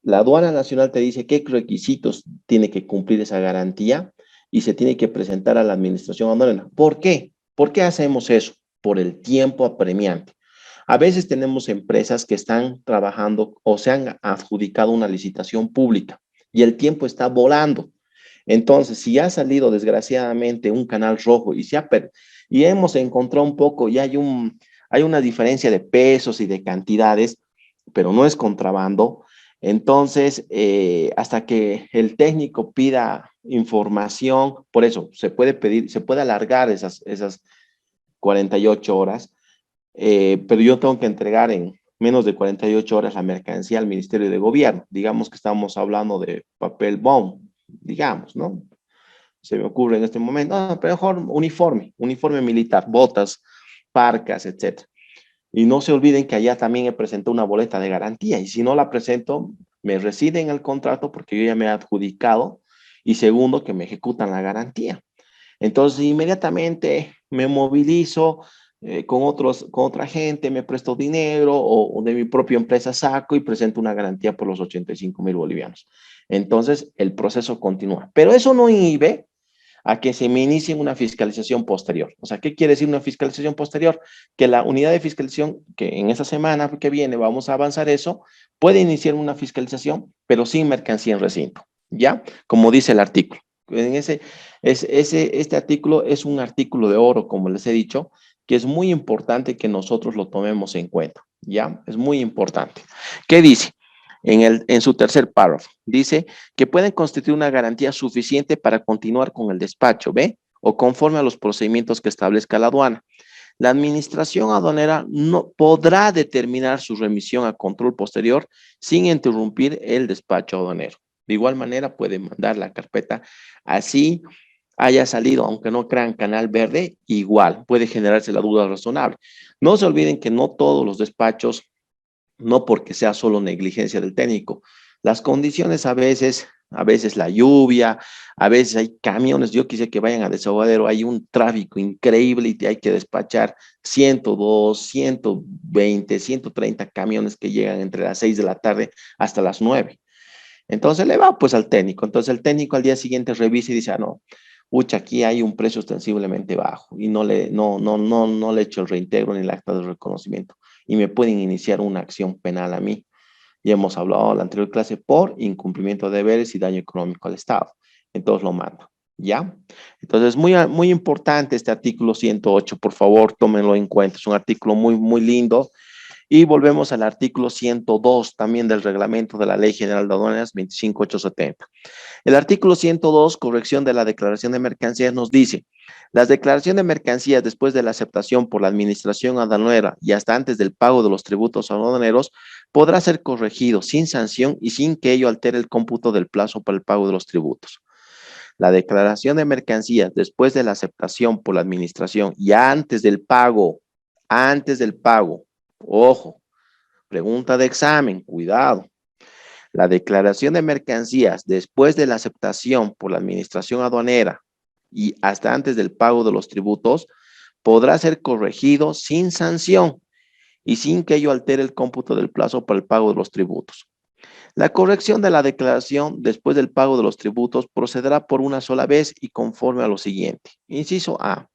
La aduana nacional te dice qué requisitos tiene que cumplir esa garantía y se tiene que presentar a la administración aduanera. ¿Por qué? ¿Por qué hacemos eso? Por el tiempo apremiante. A veces tenemos empresas que están trabajando o se han adjudicado una licitación pública y el tiempo está volando. Entonces, si ha salido desgraciadamente un canal rojo y hemos encontrado un poco, y hay una diferencia de pesos y de cantidades, pero no es contrabando, entonces, hasta que el técnico pida información, por eso se puede alargar esas 48 horas, pero yo tengo que entregar en menos de 48 horas la mercancía al Ministerio de Gobierno. Digamos que estamos hablando de papel bond, digamos, ¿no? Se me ocurre en este momento, pero mejor uniforme militar, botas, parcas, etc. Y no se olviden que allá también he presentado una boleta de garantía y si no la presento, me rescinde en el contrato porque yo ya me he adjudicado y segundo, que me ejecutan la garantía. Entonces, inmediatamente me movilizo con otra gente, me presto dinero o de mi propia empresa saco y presento una garantía por los 85,000 bolivianos. Entonces, el proceso continúa. Pero eso no inhibe a que se me inicie una fiscalización posterior. O sea, ¿qué quiere decir una fiscalización posterior? Que la unidad de fiscalización, que en esa semana que viene vamos a avanzar eso, puede iniciar una fiscalización, pero sin mercancía en recinto, ¿ya? Como dice el artículo. Este artículo es un artículo de oro, como les he dicho, que es muy importante que nosotros lo tomemos en cuenta, ¿ya? Es muy importante. ¿Qué dice? En su tercer párrafo, dice que pueden constituir una garantía suficiente para continuar con el despacho, ¿ve? O conforme a los procedimientos que establezca la aduana. La administración aduanera no podrá determinar su remisión a control posterior sin interrumpir el despacho aduanero. De igual manera puede mandar la carpeta así haya salido, aunque no crean canal verde, igual puede generarse la duda razonable. No se olviden que no todos los despachos no porque sea solo negligencia del técnico. Las condiciones a veces la lluvia, a veces hay camiones, yo quise que vayan a Desaguadero, hay un tráfico increíble y hay que despachar 102, 120, 130 camiones que llegan entre las 6 de la tarde hasta las 9. Entonces le va pues al técnico. Entonces el técnico al día siguiente revisa y dice, ah, no, ucha, aquí hay un precio ostensiblemente bajo y no le echo el reintegro ni el acta de reconocimiento y me pueden iniciar una acción penal a mí. Ya hemos hablado en la anterior clase por incumplimiento de deberes y daño económico al Estado. Entonces lo mando, ¿ya? Entonces muy importante este artículo 108, por favor, tómenlo en cuenta. Es un artículo muy lindo. Y volvemos al artículo 102 también del reglamento de la Ley General de Aduanas 25870. El artículo 102, corrección de la declaración de mercancías, nos dice, las declaraciones de mercancías después de la aceptación por la administración aduanera y hasta antes del pago de los tributos aduaneros podrá ser corregido sin sanción y sin que ello altere el cómputo del plazo para el pago de los tributos. La declaración de mercancías después de la aceptación por la administración y antes del pago, ojo, pregunta de examen, cuidado. La declaración de mercancías después de la aceptación por la administración aduanera y hasta antes del pago de los tributos podrá ser corregido sin sanción y sin que ello altere el cómputo del plazo para el pago de los tributos. La corrección de la declaración después del pago de los tributos procederá por una sola vez y conforme a lo siguiente. Inciso A.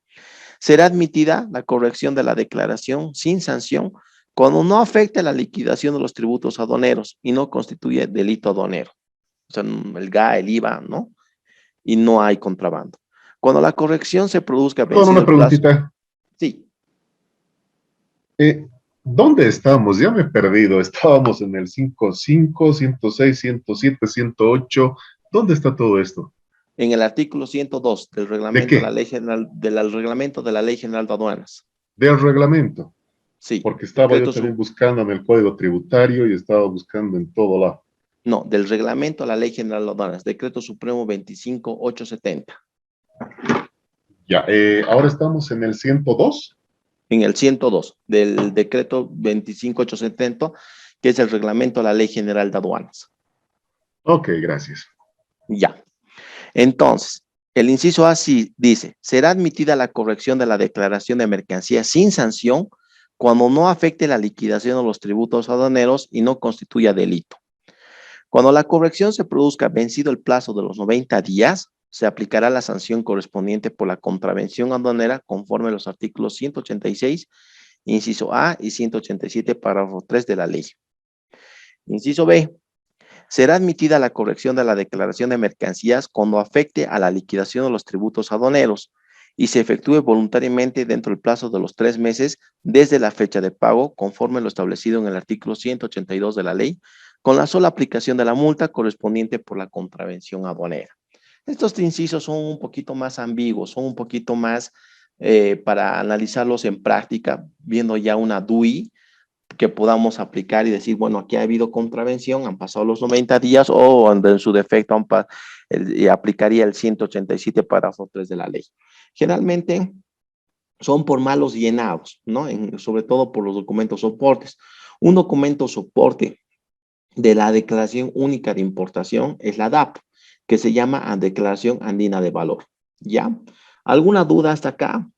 Será admitida la corrección de la declaración sin sanción cuando no afecte la liquidación de los tributos aduaneros y no constituye delito aduanero. O sea, el GA, el IVA, ¿no? Y no hay contrabando. Cuando la corrección se produzca Con una preguntita. Sí. ¿Dónde estamos? Ya me he perdido. Estábamos en el 55, 106, 107, 108. ¿Dónde está todo esto? En el artículo 102 del reglamento de la Ley General, del reglamento de la Ley General de Aduanas. Del reglamento. Sí. Porque estaba yo también buscando en el Código Tributario y estaba buscando en todo lado. No, del reglamento a la Ley General de Aduanas, Decreto Supremo 25870. Ya, ahora estamos en el 102. En el 102 del Decreto 25870, que es el reglamento a la Ley General de Aduanas. Ok, gracias. Ya. Entonces, el inciso A sí dice, será admitida la corrección de la declaración de mercancía sin sanción cuando no afecte la liquidación de los tributos aduaneros y no constituya delito. Cuando la corrección se produzca vencido el plazo de los 90 días, se aplicará la sanción correspondiente por la contravención aduanera conforme a los artículos 186, inciso A y 187, párrafo 3 de la ley. Inciso B. Será admitida la corrección de la declaración de mercancías cuando afecte a la liquidación de los tributos aduaneros y se efectúe voluntariamente dentro del plazo de los 3 meses desde la fecha de pago, conforme lo establecido en el artículo 182 de la ley, con la sola aplicación de la multa correspondiente por la contravención aduanera. Estos incisos son un poquito más ambiguos, son un poquito más para analizarlos en práctica, viendo ya una DUI que podamos aplicar y decir, bueno, aquí ha habido contravención, han pasado los 90 días o en su defecto aplicaría el 187 párrafo 3 de la ley. Generalmente son por malos llenados, ¿no? Sobre todo por los documentos soportes. Un documento soporte de la Declaración Única de Importación es la DAP, que se llama Declaración Andina de Valor. ¿Ya? ¿Alguna duda hasta acá?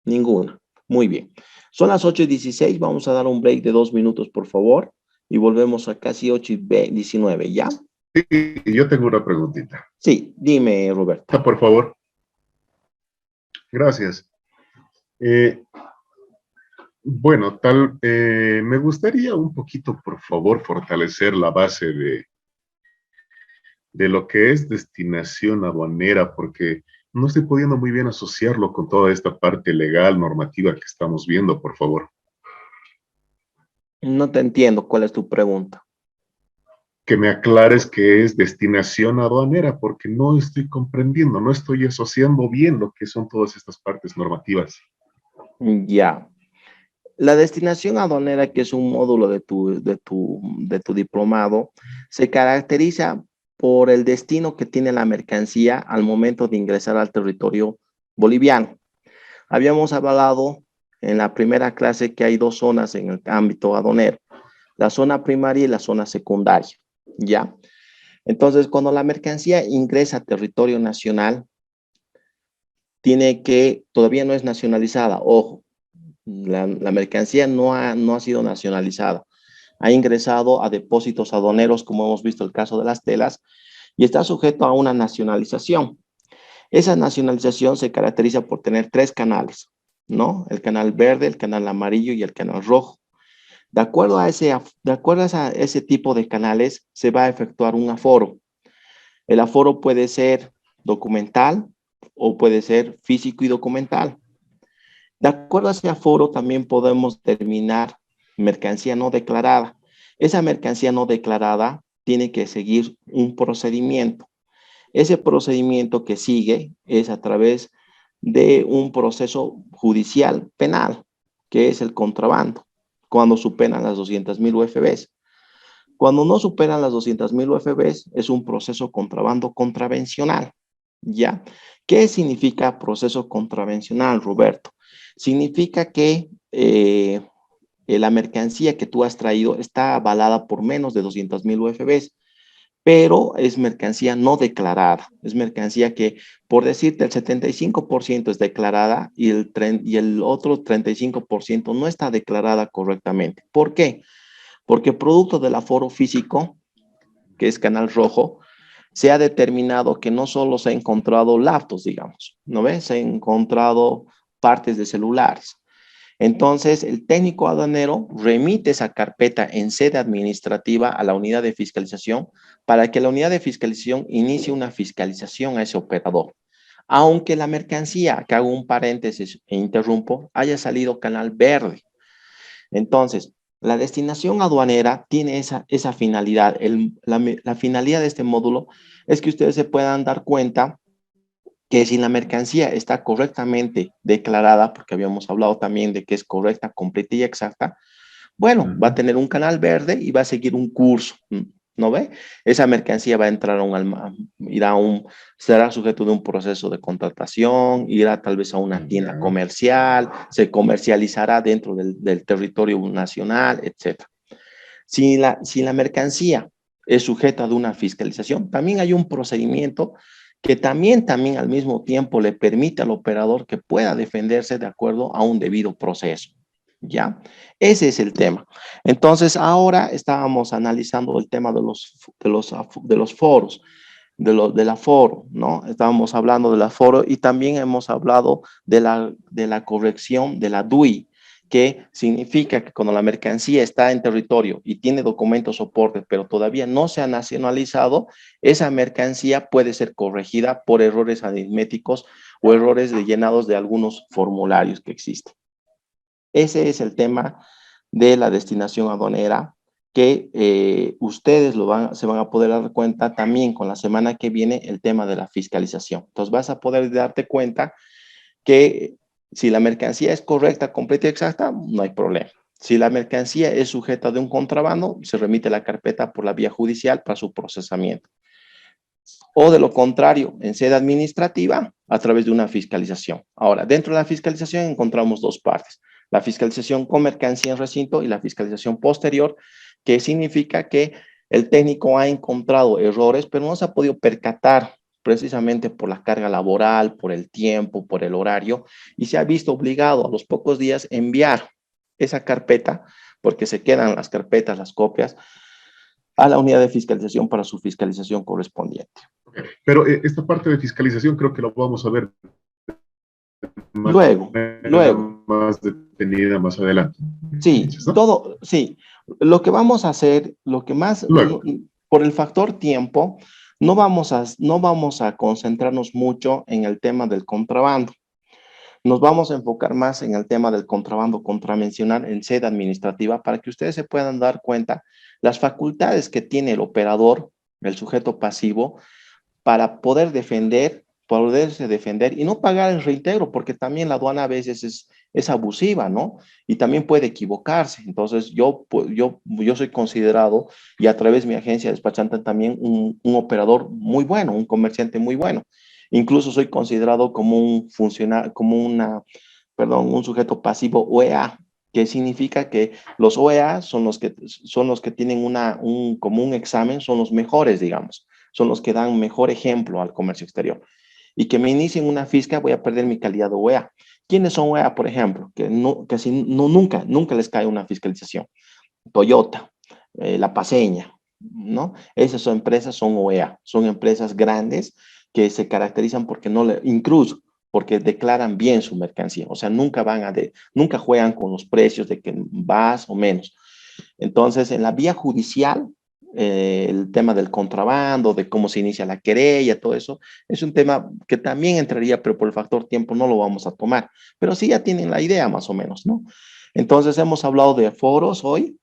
Ninguna. Muy bien. Son las 8:16. Vamos a dar un break de 2 minutos, por favor. Y volvemos a casi 8:19, ¿ya? Sí, yo tengo una preguntita. Sí, dime, Roberto. Por favor. Gracias. Bueno, me gustaría un poquito, por favor, fortalecer la base de lo que es destinación aduanera, porque no estoy pudiendo muy bien asociarlo con toda esta parte legal, normativa que estamos viendo, por favor. No te entiendo. ¿Cuál es tu pregunta? Que me aclares qué es destinación aduanera, porque no estoy comprendiendo, no estoy asociando bien lo que son todas estas partes normativas. Ya. La destinación aduanera, que es un módulo de tu diplomado, se caracteriza por el destino que tiene la mercancía al momento de ingresar al territorio boliviano. Habíamos hablado en la primera clase que hay dos zonas en el ámbito aduanero, la zona primaria y la zona secundaria, ¿ya? Entonces, cuando la mercancía ingresa a territorio nacional, todavía no es nacionalizada, ojo, la mercancía no ha sido nacionalizada, ha ingresado a depósitos aduaneros, como hemos visto el caso de las telas, y está sujeto a una nacionalización. Esa nacionalización se caracteriza por tener tres canales, ¿no? El canal verde, el canal amarillo y el canal rojo. De acuerdo a ese tipo de canales, se va a efectuar un aforo. El aforo puede ser documental o puede ser físico y documental. De acuerdo a ese aforo, también podemos determinar mercancía no declarada. Esa mercancía no declarada tiene que seguir un procedimiento. Ese procedimiento que sigue es a través de un proceso judicial penal, que es el contrabando, cuando superan las 200.000 UFBs. Cuando no superan las 200.000 UFBs, es un proceso contrabando contravencional, ¿ya? ¿Qué significa proceso contravencional, Roberto? Significa que la mercancía que tú has traído está avalada por menos de 200.000 UFBs, pero es mercancía no declarada. Es mercancía que, por decirte, el 75% es declarada y el otro 35% no está declarada correctamente. ¿Por qué? Porque producto del aforo físico, que es canal rojo, se ha determinado que no solo se ha encontrado laptops, digamos, ¿no ves? Se han encontrado partes de celulares. Entonces, el técnico aduanero remite esa carpeta en sede administrativa a la unidad de fiscalización para que la unidad de fiscalización inicie una fiscalización a ese operador. Aunque la mercancía, que hago un paréntesis e interrumpo, haya salido canal verde. Entonces, la destinación aduanera tiene esa finalidad. La finalidad de este módulo es que ustedes se puedan dar cuenta que si la mercancía está correctamente declarada, porque habíamos hablado también de que es correcta, completa y exacta, bueno, va a tener un canal verde y va a seguir un curso, ¿no ve? Esa mercancía va a entrar a será sujeto de un proceso de contratación, irá tal vez a una tienda comercial, se comercializará dentro del territorio nacional, etc. Si la mercancía es sujeta de una fiscalización, también hay un procedimiento que también al mismo tiempo le permite al operador que pueda defenderse de acuerdo a un debido proceso. ¿Ya? Ese es el tema. Entonces, ahora estábamos analizando el tema de los foros, del aforo, ¿no? Estábamos hablando del aforo y también hemos hablado de la corrección de la DUI, que significa que cuando la mercancía está en territorio y tiene documentos soportes, pero todavía no se ha nacionalizado, esa mercancía puede ser corregida por errores aritméticos o errores llenados de algunos formularios que existen. Ese es el tema de la destinación aduanera que ustedes se van a poder dar cuenta también con la semana que viene el tema de la fiscalización. Entonces vas a poder darte cuenta que si la mercancía es correcta, completa y exacta, no hay problema. Si la mercancía es sujeta de un contrabando, se remite la carpeta por la vía judicial para su procesamiento. O de lo contrario, en sede administrativa, a través de una fiscalización. Ahora, dentro de la fiscalización encontramos dos partes. La fiscalización con mercancía en recinto y la fiscalización posterior, que significa que el técnico ha encontrado errores, pero no se ha podido percatar precisamente por la carga laboral, por el tiempo, por el horario, y se ha visto obligado a los pocos días enviar esa carpeta, porque se quedan las carpetas, las copias, a la unidad de fiscalización para su fiscalización correspondiente. Pero esta parte de fiscalización creo que lo vamos a ver luego más detenida más adelante. Sí, ¿no? Sí. Lo que vamos a hacer, por el factor tiempo, no vamos a concentrarnos mucho en el tema del contrabando. Nos vamos a enfocar más en el tema del contrabando contravencional en sede administrativa para que ustedes se puedan dar cuenta las facultades que tiene el operador, el sujeto pasivo, para poderse defender y no pagar el reintegro, porque también la aduana a veces es abusiva, ¿no? Y también puede equivocarse. Entonces, yo soy considerado, y a través de mi agencia despachante también, un operador muy bueno, un comerciante muy bueno. Incluso soy considerado como una perdón, un sujeto pasivo OEA, que significa que los OEA son los que tienen un común examen, son los mejores, digamos, son los que dan mejor ejemplo al comercio exterior. Y que me inicien una fisca, voy a perder mi calidad de OEA. ¿Quiénes son OEA, por ejemplo? Que nunca les cae una fiscalización. Toyota, La Paceña, ¿no? Esas son empresas, son OEA, son empresas grandes que se caracterizan porque incluso porque declaran bien su mercancía, o sea, nunca juegan con los precios de que más o menos. Entonces, en la vía judicial, el tema del contrabando, de cómo se inicia la querella, todo eso, es un tema que también entraría, pero por el factor tiempo no lo vamos a tomar. Pero sí ya tienen la idea más o menos, ¿no? Entonces, hemos hablado de foros hoy,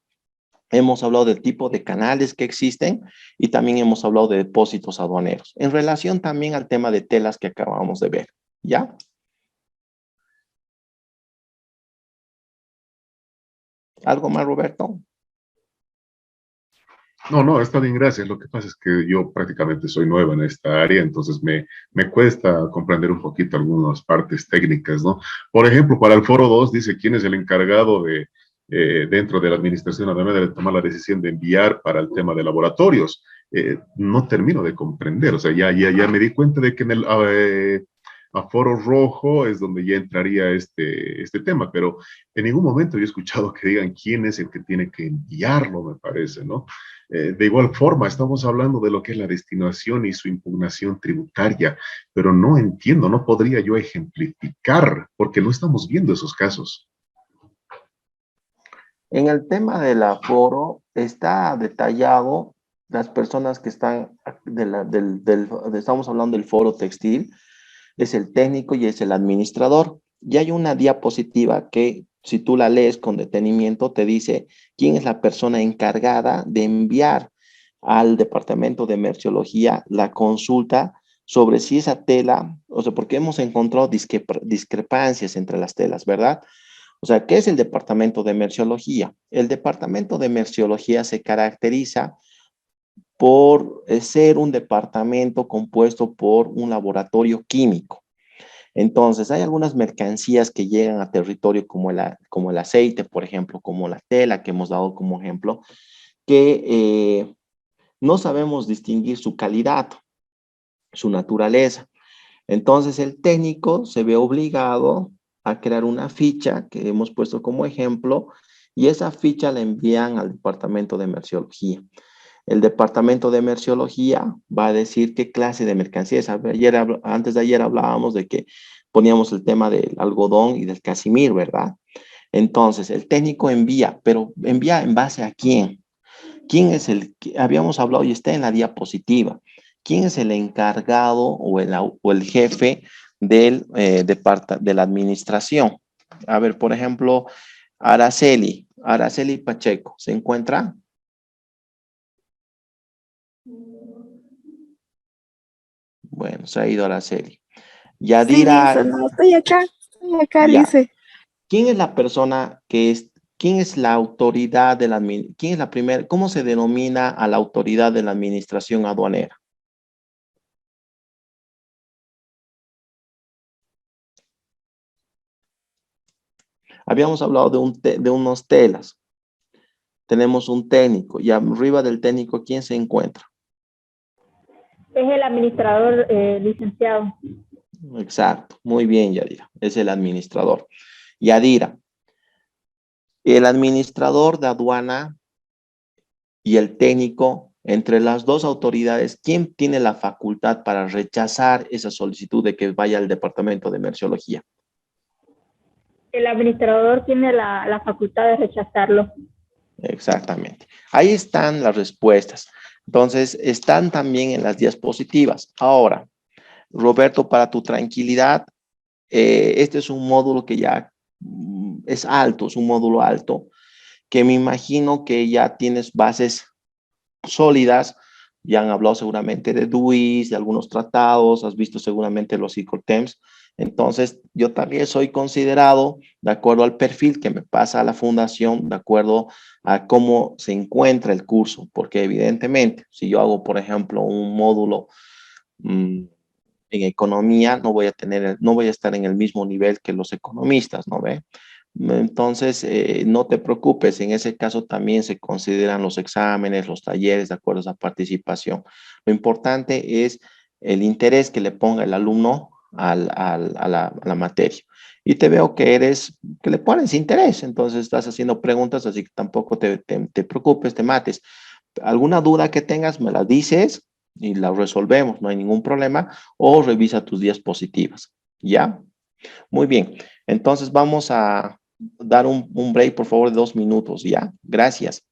hemos hablado del tipo de canales que existen y también hemos hablado de depósitos aduaneros, en relación también al tema de telas que acabamos de ver, ¿ya? ¿Algo más, Roberto? No, está bien, gracias. Lo que pasa es que yo prácticamente soy nueva en esta área, entonces me cuesta comprender un poquito algunas partes técnicas, ¿no? Por ejemplo, para el foro 2 dice quién es el encargado dentro de la administración aduanera de tomar la decisión de enviar para el tema de laboratorios. No termino de comprender, o sea, ya me di cuenta de que en el aforo rojo es donde ya entraría este tema, pero en ningún momento yo he escuchado que digan quién es el que tiene que enviarlo, me parece, ¿no? De igual forma, estamos hablando de lo que es la destinación y su impugnación tributaria, pero no entiendo, no podría yo ejemplificar, porque no estamos viendo esos casos. En el tema del aforo está detallado las personas que están, estamos hablando del foro textil, es el técnico y es el administrador. Y hay una diapositiva que, si tú la lees con detenimiento, te dice quién es la persona encargada de enviar al departamento de merciología la consulta sobre si esa tela, o sea, porque hemos encontrado discrepancias entre las telas, ¿verdad? O sea, ¿qué es el departamento de merciología? El departamento de merciología se caracteriza por ser un departamento compuesto por un laboratorio químico. Entonces, hay algunas mercancías que llegan a territorio como el aceite, por ejemplo, como la tela que hemos dado como ejemplo, que no sabemos distinguir su calidad, su naturaleza. Entonces, el técnico se ve obligado a crear una ficha que hemos puesto como ejemplo y esa ficha la envían al departamento de merciología. El departamento de merciología va a decir qué clase de mercancías. Antes de ayer hablábamos de que poníamos el tema del algodón y del casimir, ¿verdad? Entonces, el técnico envía, pero envía en base a quién. ¿Quién es el que habíamos hablado y está en la diapositiva? ¿Quién es el encargado o el jefe de la administración? A ver, por ejemplo, Araceli Pacheco, ¿se encuentra? Bueno, se ha ido Araceli. Yadira. Sí, no, estoy acá, Ya. dice. ¿Quién es la persona quién es la autoridad de quién es la primera, cómo se denomina a la autoridad de la administración aduanera? Habíamos hablado de unos telas. Tenemos un técnico y arriba del técnico, ¿quién se encuentra? Es el administrador licenciado. Exacto, muy bien, Yadira, es el administrador. Yadira, el administrador de aduana y el técnico, entre las dos autoridades, ¿quién tiene la facultad para rechazar esa solicitud de que vaya al departamento de merciología? El administrador tiene la facultad de rechazarlo. Exactamente. Ahí están las respuestas. Entonces, están también en las diapositivas. Ahora, Roberto, para tu tranquilidad, este es un módulo que ya es alto, es un módulo alto, que me imagino que ya tienes bases sólidas, ya han hablado seguramente de DUIs, de algunos tratados, has visto seguramente los ICOTEMS. Entonces, yo también soy considerado, de acuerdo al perfil que me pasa a la fundación, de acuerdo a cómo se encuentra el curso, porque evidentemente, si yo hago, por ejemplo, un módulo en economía no voy a no voy a estar en el mismo nivel que los economistas, ¿no ve? Entonces, no te preocupes, en ese caso también se consideran los exámenes, los talleres, de acuerdo a esa participación. Lo importante es el interés que le ponga el alumno a la materia. Y te veo que le pones interés, entonces estás haciendo preguntas, así que tampoco te preocupes, te mates. Alguna duda que tengas, me la dices y la resolvemos, no hay ningún problema, o revisa tus diapositivas, ¿ya? Muy bien, entonces vamos a dar un break, por favor, de 2 minutos, ¿ya? Gracias.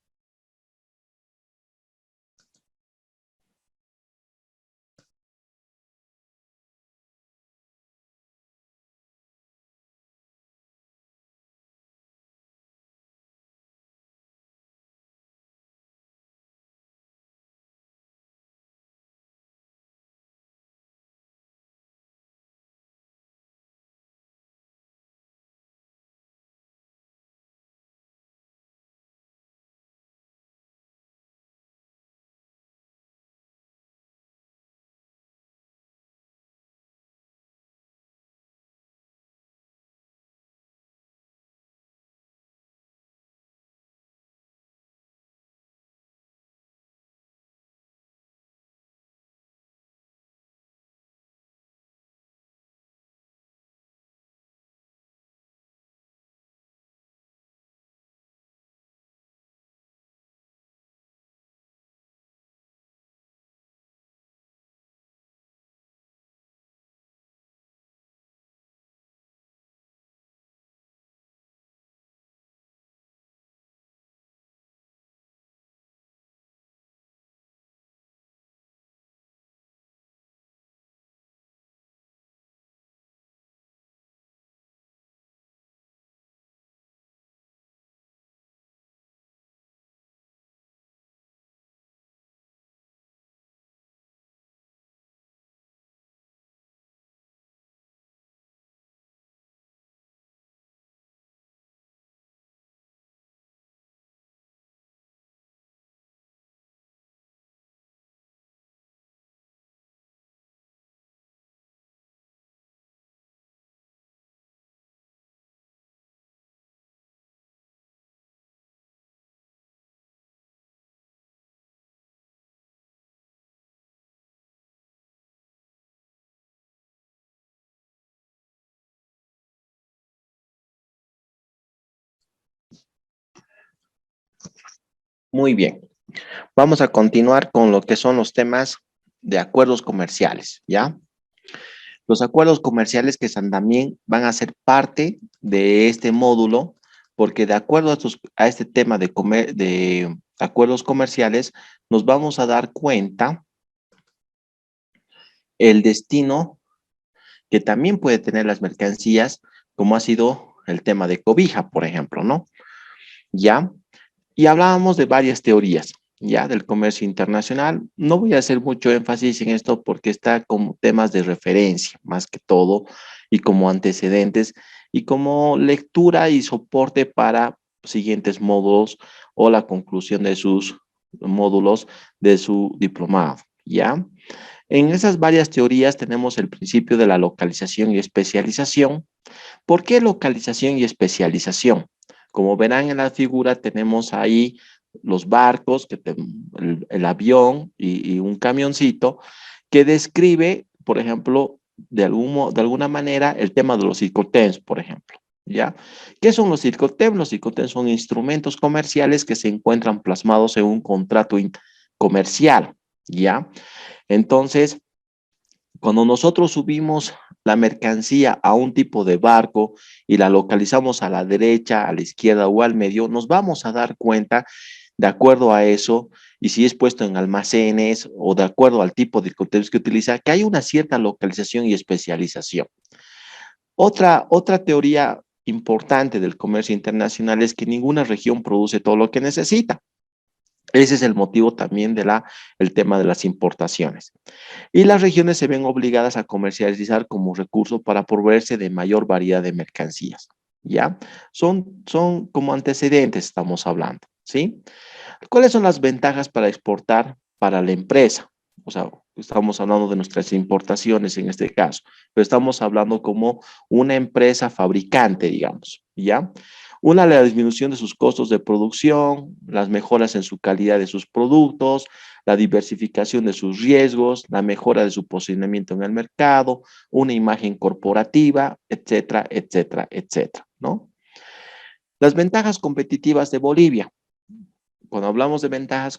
Muy bien. Vamos a continuar con lo que son los temas de acuerdos comerciales, ¿ya? Los acuerdos comerciales que también van a ser parte de este módulo, porque de acuerdo a este tema de acuerdos comerciales, nos vamos a dar cuenta el destino que también puede tener las mercancías, como ha sido el tema de cobija, por ejemplo, ¿no? ¿Ya? Y hablábamos de varias teorías, ya, del comercio internacional. No voy a hacer mucho énfasis en esto porque está como temas de referencia, más que todo, y como antecedentes, y como lectura y soporte para siguientes módulos o la conclusión de sus módulos de su diplomado, ¿ya? En esas varias teorías tenemos el principio de la localización y especialización. ¿Por qué localización y especialización? Como verán en la figura, tenemos ahí los barcos, el avión y un camioncito que describe, por ejemplo, de alguna manera, el tema de los Incoterms, por ejemplo. ¿Ya? ¿Qué son los Incoterms? Los Incoterms son instrumentos comerciales que se encuentran plasmados en un contrato comercial. ¿Ya? Entonces, cuando nosotros subimos la mercancía a un tipo de barco y la localizamos a la derecha, a la izquierda o al medio, nos vamos a dar cuenta, de acuerdo a eso, y si es puesto en almacenes o de acuerdo al tipo de contenidos que utiliza, que hay una cierta localización y especialización. Otra teoría importante del comercio internacional es que ninguna región produce todo lo que necesita. Ese es el motivo también el tema de las importaciones. Y las regiones se ven obligadas a comercializar como recurso para proveerse de mayor variedad de mercancías, ¿ya? Son como antecedentes, estamos hablando, ¿sí? ¿Cuáles son las ventajas para exportar para la empresa? o sea, estamos hablando de nuestras importaciones en este caso, pero estamos hablando como una empresa fabricante, digamos, ¿ya? Una, la disminución de sus costos de producción, las mejoras en su calidad de sus productos, la diversificación de sus riesgos, la mejora de su posicionamiento en el mercado, una imagen corporativa, etcétera, etcétera, etcétera, ¿no? Las ventajas competitivas de Bolivia. Cuando hablamos de ventajas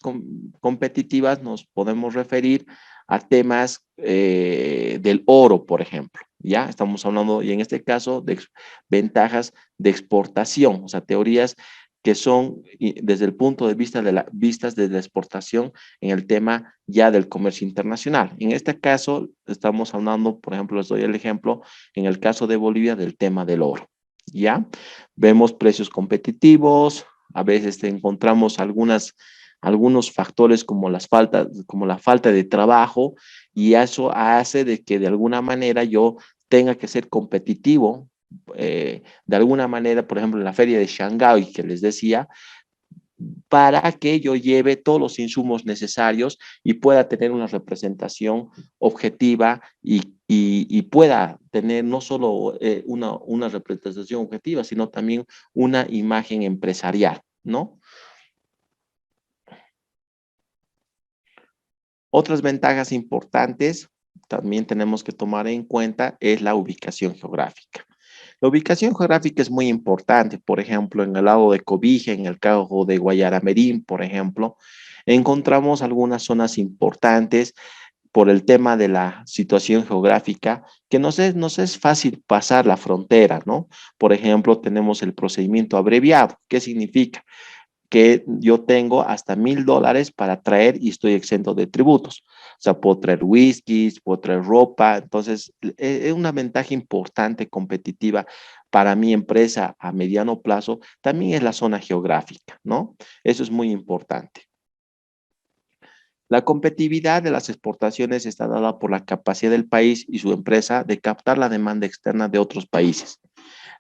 competitivas, nos podemos referir a temas del oro, por ejemplo. Ya estamos hablando, y en este caso, de ventajas de exportación, o sea, teorías que son desde el punto de vista de vistas de la exportación en el tema ya del comercio internacional. En este caso, estamos hablando, por ejemplo, les doy el ejemplo, en el caso de Bolivia, del tema del oro. ¿Ya? Vemos precios competitivos, a veces encontramos algunos factores como la falta de trabajo, y eso hace de que de alguna manera yo tenga que ser competitivo. De alguna manera, por ejemplo, en la feria de Shanghái que les decía, para que yo lleve todos los insumos necesarios y pueda tener una representación objetiva y pueda tener no solo una representación objetiva, sino también una imagen empresarial, ¿no? Otras ventajas importantes también tenemos que tomar en cuenta es la ubicación geográfica. La ubicación geográfica es muy importante. Por ejemplo, en el lado de Cobija, en el Cabo de Guayaramerín, por ejemplo, encontramos algunas zonas importantes por el tema de la situación geográfica, que nos es fácil pasar la frontera, ¿no? Por ejemplo, tenemos el procedimiento abreviado. ¿Qué significa? Que yo tengo hasta $1,000 para traer y estoy exento de tributos. O sea, puedo traer whiskies, puedo traer ropa. Entonces, es una ventaja importante competitiva para mi empresa a mediano plazo. También es la zona geográfica, ¿no? Eso es muy importante. La competitividad de las exportaciones está dada por la capacidad del país y su empresa de captar la demanda externa de otros países.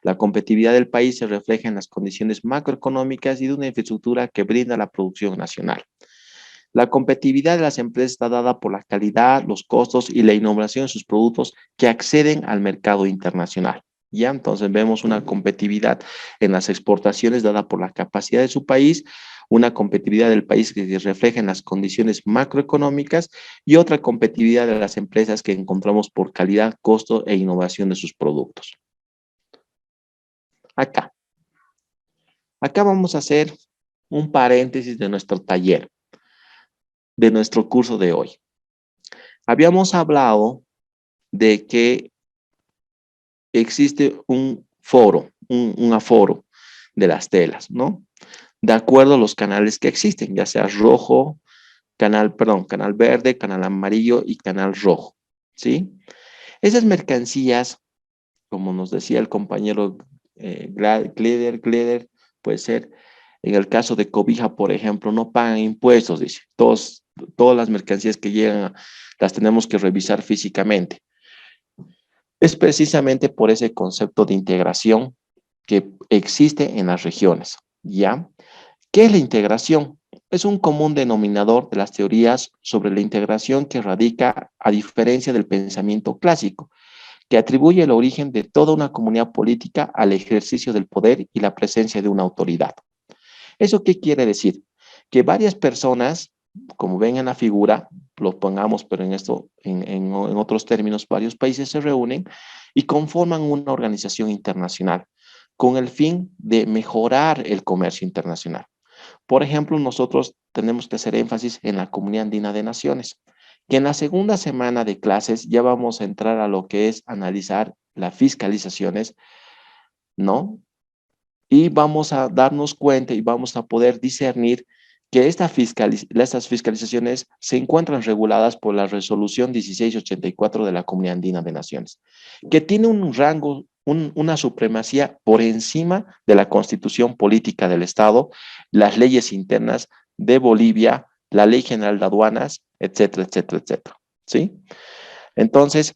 La competitividad del país se refleja en las condiciones macroeconómicas y de una infraestructura que brinda la producción nacional. La competitividad de las empresas está dada por la calidad, los costos y la innovación de sus productos que acceden al mercado internacional. Ya, entonces vemos una competitividad en las exportaciones dada por la capacidad de su país, una competitividad del país que se refleja en las condiciones macroeconómicas y otra competitividad de las empresas que encontramos por calidad, costo e innovación de sus productos. Acá. Acá vamos a hacer un paréntesis de nuestro taller, de nuestro curso de hoy. Habíamos hablado de que existe un foro, un aforo de las telas, ¿no? De acuerdo a los canales que existen, ya sea rojo, canal verde, canal amarillo y canal rojo, ¿sí? Esas mercancías, como nos decía el compañero Gleder, puede ser, en el caso de Cobija, por ejemplo, no pagan impuestos, dice. Todas las mercancías que llegan las tenemos que revisar físicamente. Es precisamente por ese concepto de integración que existe en las regiones, ¿ya? ¿Qué es la integración? Es un común denominador de las teorías sobre la integración que radica a diferencia del pensamiento clásico, que atribuye el origen de toda una comunidad política al ejercicio del poder y la presencia de una autoridad. ¿Eso qué quiere decir? Que varias personas, como ven en la figura, lo pongamos, pero en otros términos, varios países se reúnen y conforman una organización internacional con el fin de mejorar el comercio internacional. Por ejemplo, nosotros tenemos que hacer énfasis en la Comunidad Andina de Naciones, que en la segunda semana de clases ya vamos a entrar a lo que es analizar las fiscalizaciones, ¿no? Y vamos a darnos cuenta y vamos a poder discernir que estas fiscalizaciones se encuentran reguladas por la resolución 1684 de la Comunidad Andina de Naciones, que tiene un rango, una supremacía por encima de la constitución política del Estado, las leyes internas de Bolivia, la Ley General de Aduanas, etcétera, etcétera, etcétera. ¿Sí? Entonces,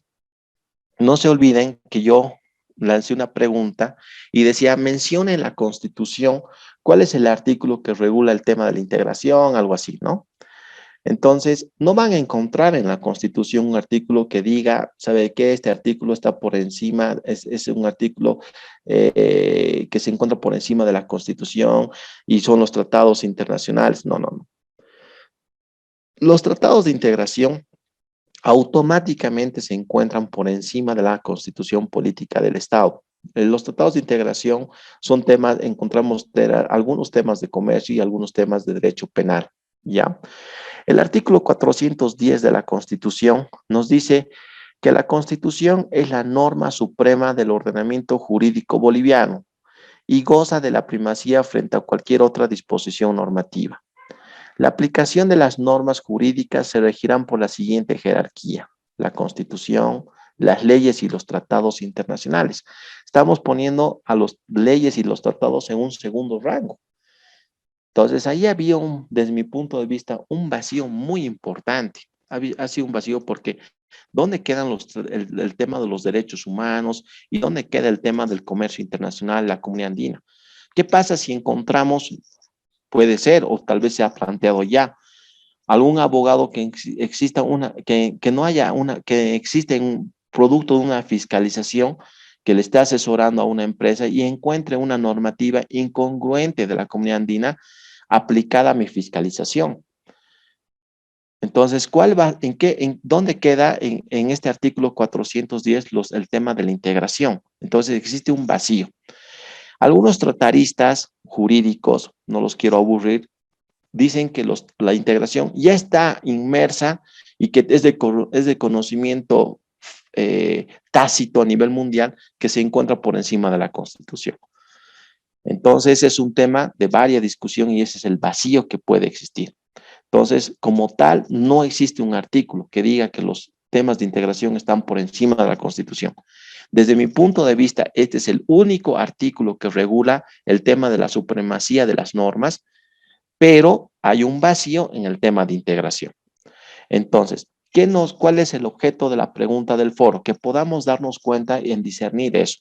no se olviden que yo lancé una pregunta y decía, mencione en la Constitución cuál es el artículo que regula el tema de la integración, algo así, ¿no? Entonces, no van a encontrar en la Constitución un artículo que diga, ¿sabe qué? Este artículo está por encima, es un artículo que se encuentra por encima de la Constitución y son los tratados internacionales. No, no, no. Los tratados de integración automáticamente se encuentran por encima de la Constitución política del Estado. Los tratados de integración son temas, encontramos algunos temas de comercio y algunos temas de derecho penal, ¿ya? El artículo 410 de la Constitución nos dice que la Constitución es la norma suprema del ordenamiento jurídico boliviano y goza de la primacía frente a cualquier otra disposición normativa. La aplicación de las normas jurídicas se regirán por la siguiente jerarquía: la Constitución, las leyes y los tratados internacionales. Estamos poniendo a las leyes y los tratados en un segundo rango. Entonces, ahí había, desde mi punto de vista, un vacío muy importante. Ha sido un vacío porque ¿dónde quedan el tema de los derechos humanos y dónde queda el tema del comercio internacional, la comunidad andina? ¿Qué pasa si encontramos, puede ser, o tal vez se ha planteado ya, algún abogado que exista que no haya que existe un producto de una fiscalización que le esté asesorando a una empresa y encuentre una normativa incongruente de la comunidad andina aplicada a mi fiscalización? Entonces, ¿dónde queda en este artículo 410 el tema de la integración? Entonces, existe un vacío. Algunos trataristas jurídicos, no los quiero aburrir, dicen que la integración ya está inmersa y que es de conocimiento tácito a nivel mundial, que se encuentra por encima de la Constitución. Entonces, es un tema de varia discusión y ese es el vacío que puede existir. Entonces, como tal, no existe un artículo que diga que los temas de integración están por encima de la Constitución. Desde mi punto de vista, este es el único artículo que regula el tema de la supremacía de las normas, pero hay un vacío en el tema de integración. Entonces, ¿cuál es el objeto de la pregunta del foro? Que podamos darnos cuenta en discernir eso.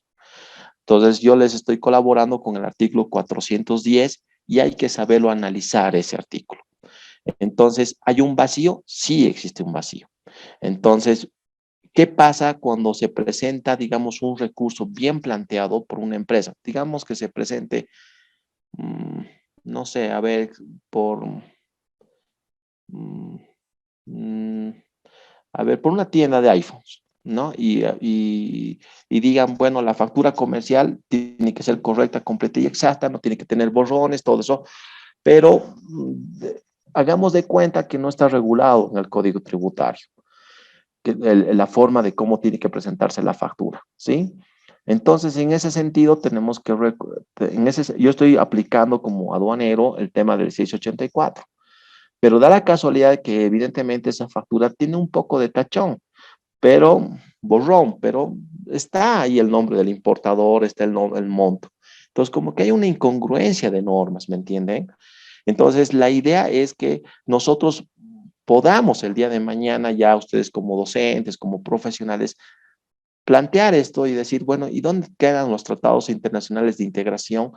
Entonces, yo les estoy colaborando con el artículo 410 y hay que saberlo analizar ese artículo. Entonces, ¿hay un vacío? Sí existe un vacío. Entonces, ¿qué pasa cuando se presenta, digamos, un recurso bien planteado por una empresa? Digamos que se presente, no sé, a ver, por una tienda de iPhones, ¿no? Y digan, bueno, la factura comercial tiene que ser correcta, completa y exacta, no tiene que tener borrones, todo eso, pero hagamos de cuenta que no está regulado en el Código Tributario, la forma de cómo tiene que presentarse la factura, ¿sí? Entonces, en ese sentido, tenemos que, yo estoy aplicando como aduanero el tema del 684, pero da la casualidad de que evidentemente esa factura tiene un poco de tachón, pero borrón, pero está ahí el nombre del importador, está el monto. Entonces, como que hay una incongruencia de normas, ¿me entienden? Entonces, la idea es que nosotros podamos el día de mañana, ya ustedes como docentes, como profesionales, plantear esto y decir, bueno, ¿y dónde quedan los tratados internacionales de integración?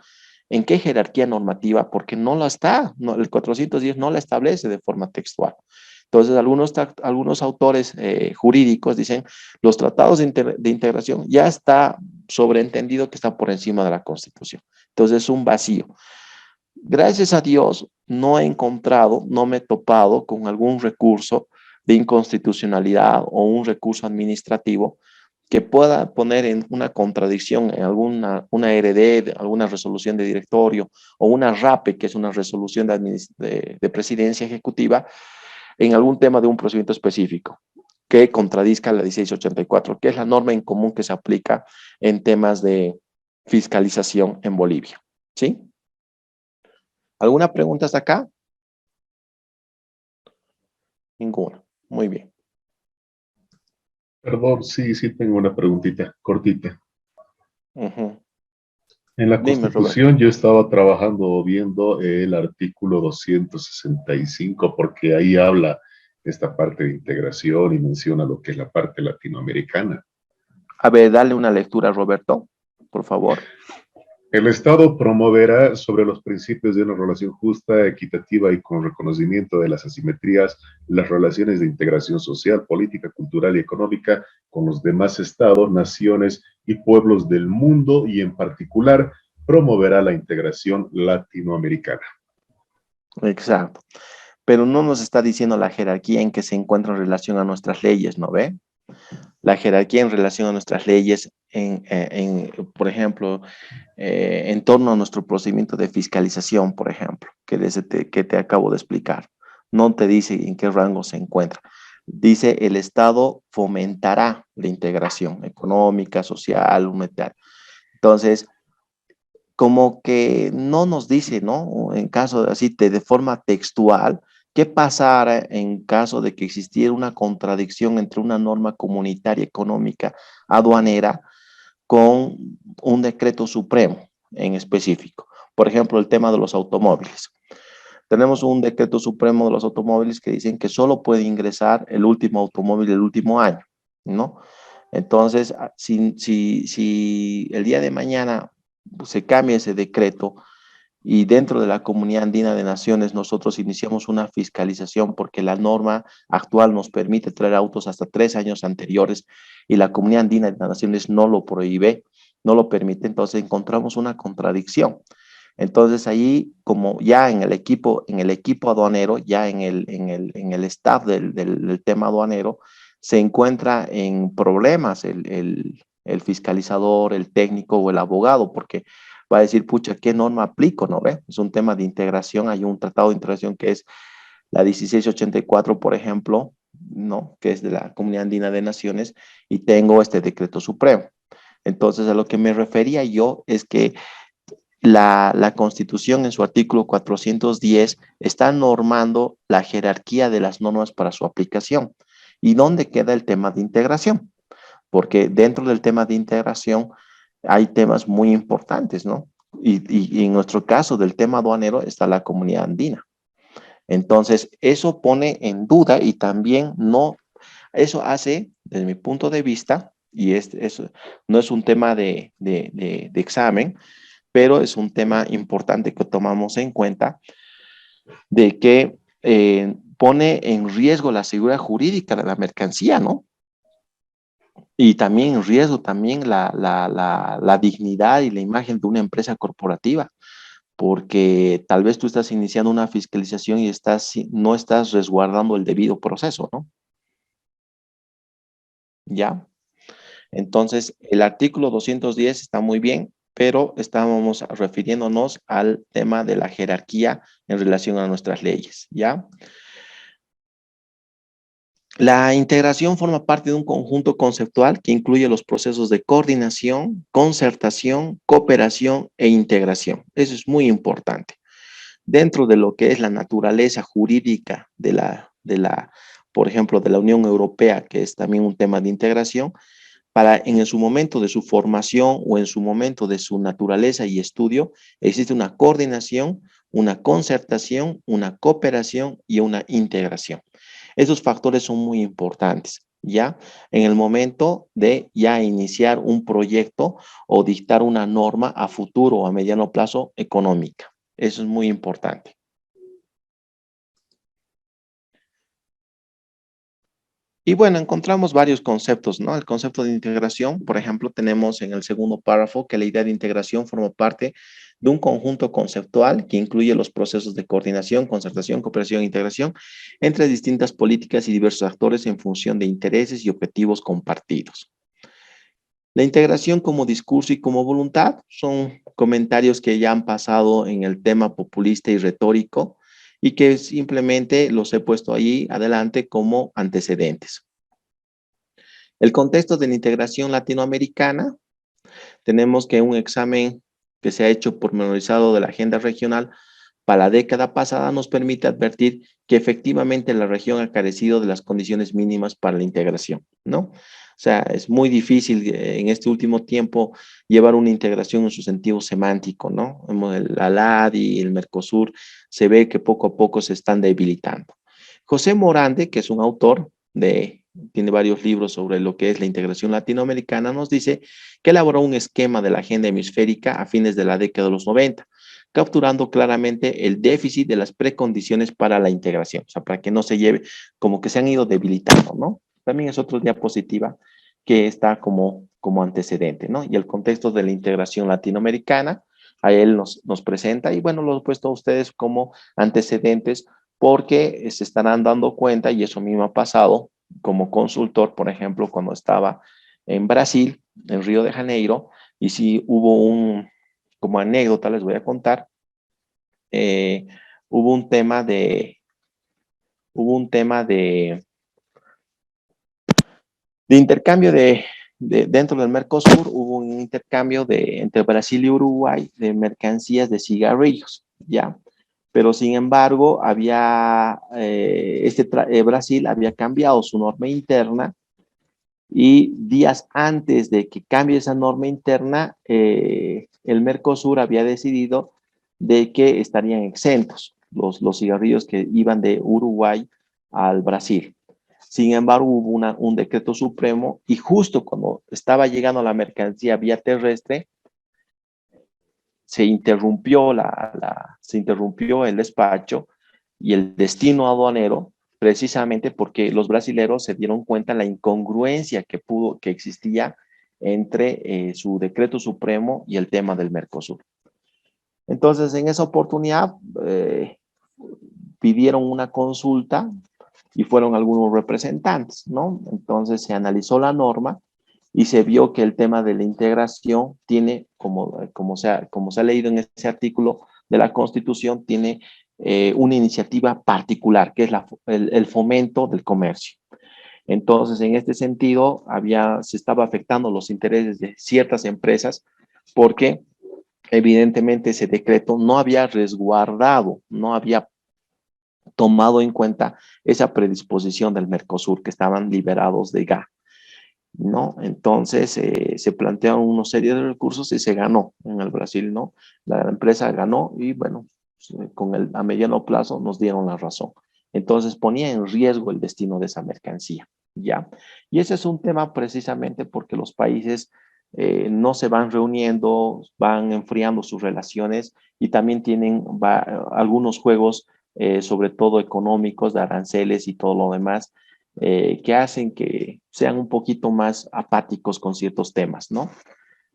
¿En qué jerarquía normativa? Porque no lo está, el 410 no la establece de forma textual. Entonces, algunos autores jurídicos dicen, los tratados de integración ya está sobreentendido que está por encima de la Constitución. Entonces, es un vacío. Gracias a Dios, no me he topado con algún recurso de inconstitucionalidad o un recurso administrativo que pueda poner en una contradicción en una RD, alguna resolución de directorio o una RAPE, que es una resolución de presidencia ejecutiva, en algún tema de un procedimiento específico que contradizca la 1684, que es la norma en común que se aplica en temas de fiscalización en Bolivia. ¿Sí? ¿Alguna pregunta hasta acá? Ninguna. Muy bien. Perdón, sí tengo una preguntita cortita. En la Dime, Constitución yo estaba trabajando viendo el artículo 265 porque ahí habla esta parte de integración y menciona lo que es la parte latinoamericana. A ver, dale una lectura, Roberto, por favor. El Estado promoverá sobre los principios de una relación justa, equitativa y con reconocimiento de las asimetrías, las relaciones de integración social, política, cultural y económica con los demás estados, naciones y pueblos del mundo y en particular promoverá la integración latinoamericana. Exacto. Pero no nos está diciendo la jerarquía en que se encuentra en relación a nuestras leyes, ¿no ve? La jerarquía en relación a nuestras leyes, por ejemplo, en torno a nuestro procedimiento de fiscalización, por ejemplo, que te acabo de explicar. No te dice en qué rango se encuentra. Dice el Estado fomentará la integración económica, social, monetaria. Entonces, como que no nos dice, ¿no? En caso de así, de forma textual, ¿qué pasará en caso de que existiera una contradicción entre una norma comunitaria económica aduanera con un decreto supremo en específico? Por ejemplo, el tema de los automóviles. Tenemos un decreto supremo de los automóviles que dicen que solo puede ingresar el último automóvil del último año, ¿no? Entonces, si el día de mañana se cambia ese decreto y dentro de la Comunidad Andina de Naciones nosotros iniciamos una fiscalización porque la norma actual nos permite traer autos hasta 3 años anteriores y la Comunidad Andina de Naciones no lo prohíbe, no lo permite, entonces encontramos una contradicción. Entonces ahí, como ya en el equipo aduanero, ya en el staff del tema aduanero, se encuentra en problemas el fiscalizador, el técnico o el abogado, porque va a decir, pucha, ¿qué norma aplico? ¿No ve? Es un tema de integración, hay un tratado de integración que es la 1684, por ejemplo, ¿no? Que es de la Comunidad Andina de Naciones, y tengo este decreto supremo. Entonces, a lo que me refería yo es que la Constitución en su artículo 410 está normando la jerarquía de las normas para su aplicación. ¿Y dónde queda el tema de integración? Porque dentro del tema de integración hay temas muy importantes, ¿no? Y en nuestro caso del tema aduanero está la Comunidad Andina. Entonces, eso pone en duda y también no, eso hace, desde mi punto de vista, y eso no es un tema de examen, pero es un tema importante que tomamos en cuenta, de que pone en riesgo la seguridad jurídica de la mercancía, ¿no? Y también en riesgo también la dignidad y la imagen de una empresa corporativa, porque tal vez tú estás iniciando una fiscalización y no estás resguardando el debido proceso, ¿no? ¿Ya? Entonces, el artículo 210 está muy bien, pero estábamos refiriéndonos al tema de la jerarquía en relación a nuestras leyes, ¿ya? La integración forma parte de un conjunto conceptual que incluye los procesos de coordinación, concertación, cooperación e integración. Eso es muy importante. Dentro de lo que es la naturaleza jurídica por ejemplo, de la Unión Europea, que es también un tema de integración, en su momento de su formación o en su momento de su naturaleza y estudio, existe una coordinación, una concertación, una cooperación y una integración. Esos factores son muy importantes, ¿ya? En el momento de ya iniciar un proyecto o dictar una norma a futuro o a mediano plazo económica. Eso es muy importante. Y bueno, encontramos varios conceptos, ¿no? El concepto de integración, por ejemplo, tenemos en el segundo párrafo que la idea de integración forma parte de un conjunto conceptual que incluye los procesos de coordinación, concertación, cooperación e integración entre distintas políticas y diversos actores en función de intereses y objetivos compartidos. La integración como discurso y como voluntad son comentarios que ya han pasado en el tema populista y retórico, y que simplemente los he puesto ahí adelante como antecedentes. El contexto de la integración latinoamericana, tenemos que un examen que se ha hecho pormenorizado de la agenda regional para la década pasada nos permite advertir que efectivamente la región ha carecido de las condiciones mínimas para la integración, ¿no? O sea, es muy difícil en este último tiempo llevar una integración en su sentido semántico, ¿no? El ALAD y el Mercosur se ve que poco a poco se están debilitando. José Morande, que es un autor de tiene varios libros sobre lo que es la integración latinoamericana, nos dice que elaboró un esquema de la agenda hemisférica a fines de la década de los 90, capturando claramente el déficit de las precondiciones para la integración, o sea, para que no se lleve, como que se han ido debilitando, ¿no? También es otra diapositiva que está como antecedente, ¿no? Y el contexto de la integración latinoamericana, a él nos presenta, y bueno, lo he puesto a ustedes como antecedentes porque se estarán dando cuenta, y eso a mí me ha pasado como consultor, por ejemplo, cuando estaba en Brasil, en Río de Janeiro, y si hubo como anécdota les voy a contar, eh, hubo un tema de intercambio dentro del Mercosur, hubo un intercambio entre Brasil y Uruguay de mercancías de cigarrillos, ¿ya? Pero sin embargo, Brasil había cambiado su norma interna y días antes de que cambie esa norma interna, el Mercosur había decidido de que estarían exentos los cigarrillos que iban de Uruguay al Brasil. Sin embargo, hubo un decreto supremo y justo cuando estaba llegando la mercancía vía terrestre, se interrumpió el despacho y el destino aduanero, precisamente porque los brasileros se dieron cuenta de la incongruencia que existía entre su decreto supremo y el tema del Mercosur. Entonces, en esa oportunidad, pidieron una consulta y fueron algunos representantes, ¿no? Entonces se analizó la norma y se vio que el tema de la integración tiene, como se ha leído en ese artículo de la Constitución, tiene una iniciativa particular, que es el fomento del comercio. Entonces, en este sentido, se estaba afectando los intereses de ciertas empresas porque evidentemente ese decreto no había resguardado, no había tomado en cuenta esa predisposición del Mercosur, que estaban liberados de GA, ¿no? Entonces se plantearon una serie de recursos y se ganó en el Brasil, ¿no? La empresa ganó y bueno, a mediano plazo nos dieron la razón. Entonces ponía en riesgo el destino de esa mercancía, ¿ya? Y ese es un tema precisamente porque los países no se van reuniendo, van enfriando sus relaciones y también tienen algunos juegos, sobre todo económicos, de aranceles y todo lo demás, que hacen que sean un poquito más apáticos con ciertos temas, ¿no?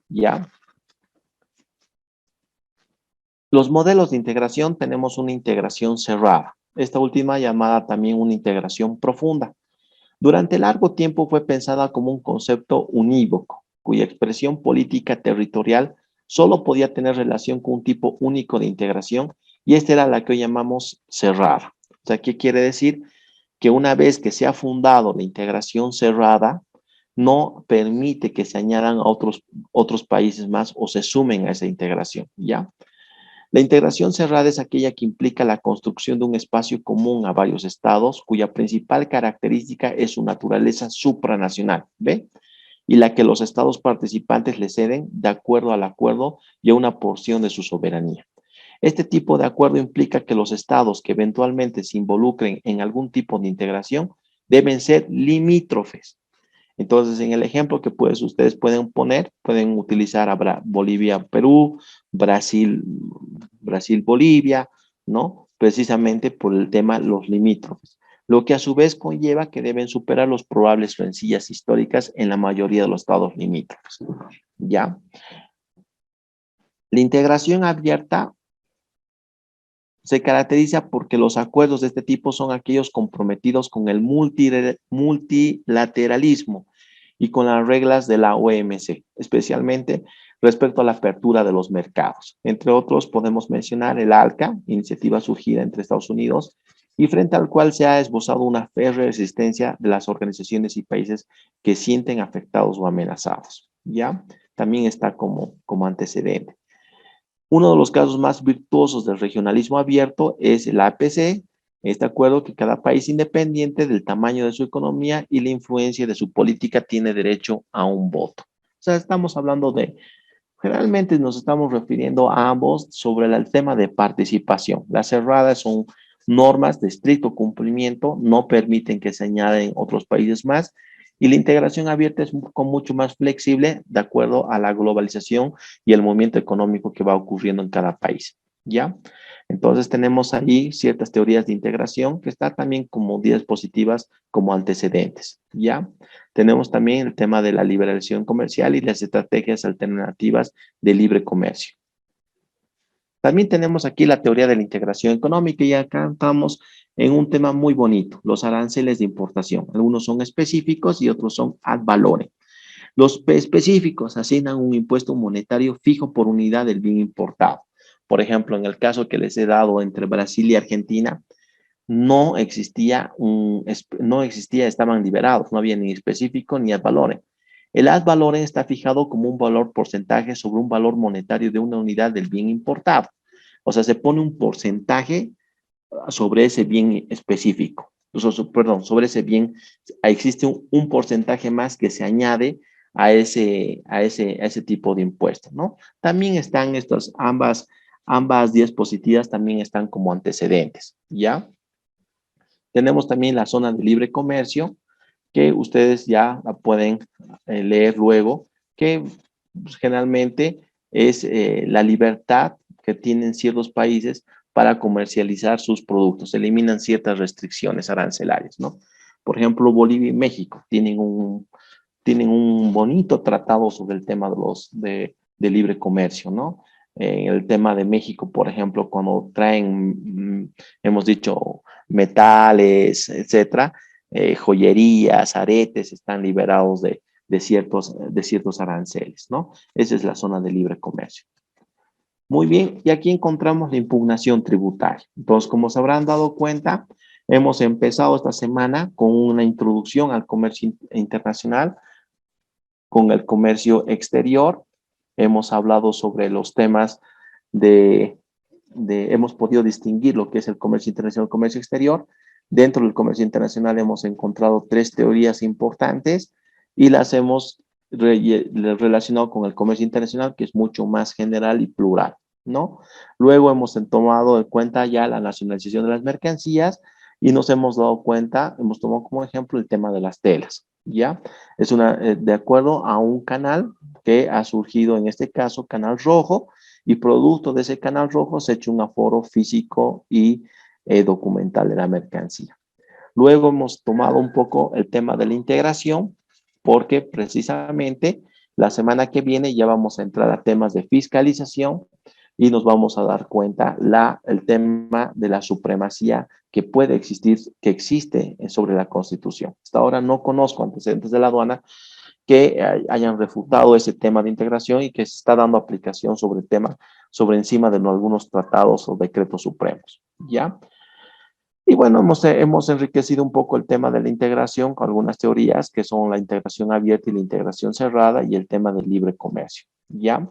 Ya. Los modelos de integración, tenemos una integración cerrada. Esta última llamada también una integración profunda. Durante largo tiempo fue pensada como un concepto unívoco, cuya expresión política territorial solo podía tener relación con un tipo único de integración, y esta era la que hoy llamamos cerrada. O sea, ¿qué quiere decir? Que una vez que se ha fundado la integración cerrada, no permite que se añadan a otros países más o se sumen a esa integración, ¿ya? La integración cerrada es aquella que implica la construcción de un espacio común a varios estados, cuya principal característica es su naturaleza supranacional, ¿ve? Y la que los estados participantes le ceden de acuerdo al acuerdo y a una porción de su soberanía. Este tipo de acuerdo implica que los estados que eventualmente se involucren en algún tipo de integración deben ser limítrofes. Entonces, en el ejemplo que ustedes pueden poner, pueden utilizar a Bolivia-Perú, Brasil-Bolivia, ¿no? Precisamente por el tema los limítrofes. Lo que a su vez conlleva que deben superar los probables rencillas históricas en la mayoría de los estados limítrofes. ¿Ya? La integración abierta se caracteriza porque los acuerdos de este tipo son aquellos comprometidos con el multilateralismo y con las reglas de la OMC, especialmente respecto a la apertura de los mercados. Entre otros, podemos mencionar el ALCA, iniciativa surgida entre Estados Unidos, y frente al cual se ha esbozado una férrea resistencia de las organizaciones y países que sienten afectados o amenazados. ¿Ya? También está como antecedente. Uno de los casos más virtuosos del regionalismo abierto es el APC, este acuerdo que cada país independiente del tamaño de su economía y la influencia de su política tiene derecho a un voto. O sea, estamos hablando generalmente nos estamos refiriendo a ambos sobre el tema de participación. La cerrada es normas de estricto cumplimiento, no permiten que se añaden otros países más, y la integración abierta es mucho más flexible de acuerdo a la globalización y el movimiento económico que va ocurriendo en cada país, ¿ya? Entonces tenemos ahí ciertas teorías de integración que están también como diapositivas como antecedentes, ¿ya? Tenemos también el tema de la liberalización comercial y las estrategias alternativas de libre comercio. También tenemos aquí la teoría de la integración económica y acá estamos en un tema muy bonito, los aranceles de importación. Algunos son específicos y otros son ad valorem. Los específicos asignan un impuesto monetario fijo por unidad del bien importado. Por ejemplo, en el caso que les he dado entre Brasil y Argentina, no existía, estaban liberados, no había ni específico ni ad valorem. El ad valorem está fijado como un valor porcentaje sobre un valor monetario de una unidad del bien importado. O sea, se pone un porcentaje sobre ese bien específico. Perdón, sobre ese bien existe un porcentaje más que se añade a ese tipo de impuestos, ¿no? También están ambas diapositivas también están como antecedentes, ¿ya? Tenemos también la zona de libre comercio, que ustedes ya la pueden leer luego, que pues, generalmente es la libertad que tienen ciertos países para comercializar sus productos. Eliminan ciertas restricciones arancelarias, ¿no? Por ejemplo, Bolivia y México tienen un bonito tratado sobre el tema de libre comercio, ¿no? En el tema de México, por ejemplo, cuando traen, hemos dicho, metales, etcétera, joyerías, aretes, están liberados de ciertos aranceles, ¿no? Esa es la zona de libre comercio. Muy bien, y aquí encontramos la impugnación tributaria. Entonces, como se habrán dado cuenta, hemos empezado esta semana con una introducción al comercio internacional, con el comercio exterior. Hemos hablado sobre los temas hemos podido distinguir lo que es el comercio internacional y el comercio exterior. Dentro del comercio internacional hemos encontrado 3 teorías importantes y las hemos relacionado con el comercio internacional, que es mucho más general y plural, ¿no? Luego hemos tomado en cuenta ya la nacionalización de las mercancías y nos hemos dado cuenta, hemos tomado como ejemplo el tema de las telas, ¿ya? Es de acuerdo a un canal que ha surgido, en este caso, Canal Rojo, y producto de ese canal rojo se ha hecho un aforo físico y documental de la mercancía. Luego hemos tomado un poco el tema de la integración, porque precisamente la semana que viene ya vamos a entrar a temas de fiscalización y nos vamos a dar cuenta el tema de la supremacía que puede existir, que existe sobre la Constitución. Hasta ahora no conozco antecedentes de la aduana que hayan refutado ese tema de integración y que se está dando aplicación sobre el tema, sobre encima de algunos tratados o decretos supremos, ¿ya? Y bueno, hemos enriquecido un poco el tema de la integración con algunas teorías que son la integración abierta y la integración cerrada y el tema del libre comercio, ¿ya?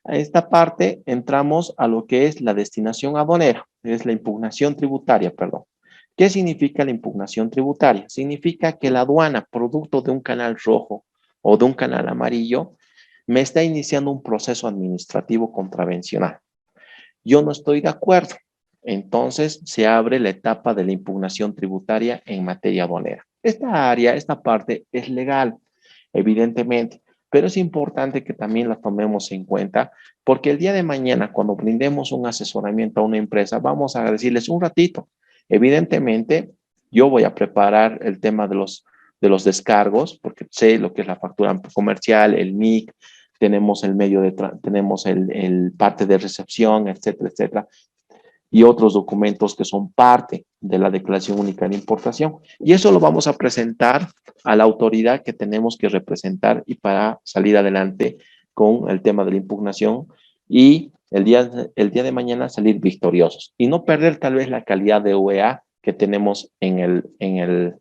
A esta parte entramos a lo que es la destinación aduanera, es la impugnación tributaria, perdón. ¿Qué significa la impugnación tributaria? Significa que la aduana, producto de un canal rojo o de un canal amarillo, me está iniciando un proceso administrativo contravencional. Yo no estoy de acuerdo. Entonces se abre la etapa de la impugnación tributaria en materia aduanera. Esta parte es legal, evidentemente, pero es importante que también la tomemos en cuenta porque el día de mañana, cuando brindemos un asesoramiento a una empresa, vamos a decirles un ratito. Evidentemente, yo voy a preparar el tema de los descargos, porque sé lo que es la factura comercial, el MIC, tenemos el medio tenemos el parte de recepción, etcétera, etcétera, y otros documentos que son parte de la Declaración Única de Importación. Y eso lo vamos a presentar a la autoridad que tenemos que representar y para salir adelante con el tema de la impugnación y el día de mañana salir victoriosos y no perder tal vez la calidad de OEA que tenemos en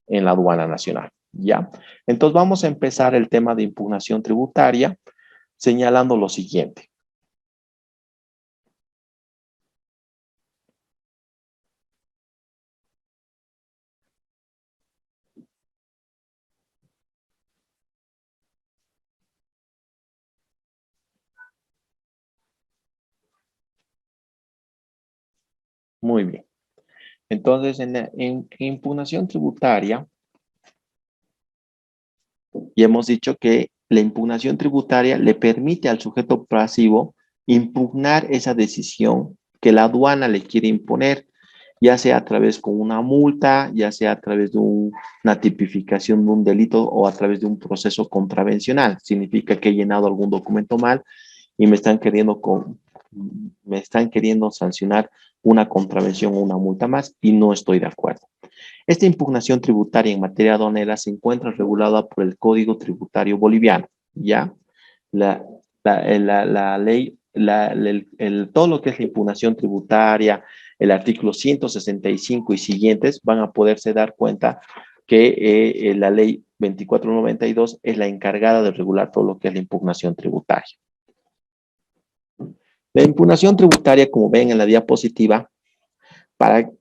la aduana nacional, ¿ya? Entonces vamos a empezar el tema de impugnación tributaria señalando lo siguiente. Muy bien. Entonces, en impugnación tributaria, y hemos dicho que la impugnación tributaria le permite al sujeto pasivo impugnar esa decisión que la aduana le quiere imponer, ya sea a través con una multa, ya sea a través de una tipificación de un delito o a través de un proceso contravencional. Significa que he llenado algún documento mal y me están queriendo sancionar una contravención o una multa más y no estoy de acuerdo. Esta impugnación tributaria en materia aduanera se encuentra regulada por el Código Tributario Boliviano, ¿ya? La ley, todo lo que es la impugnación tributaria, el artículo 165 y siguientes van a poderse dar cuenta que la ley 2492 es la encargada de regular todo lo que es la impugnación tributaria. La impugnación tributaria, como ven en la diapositiva,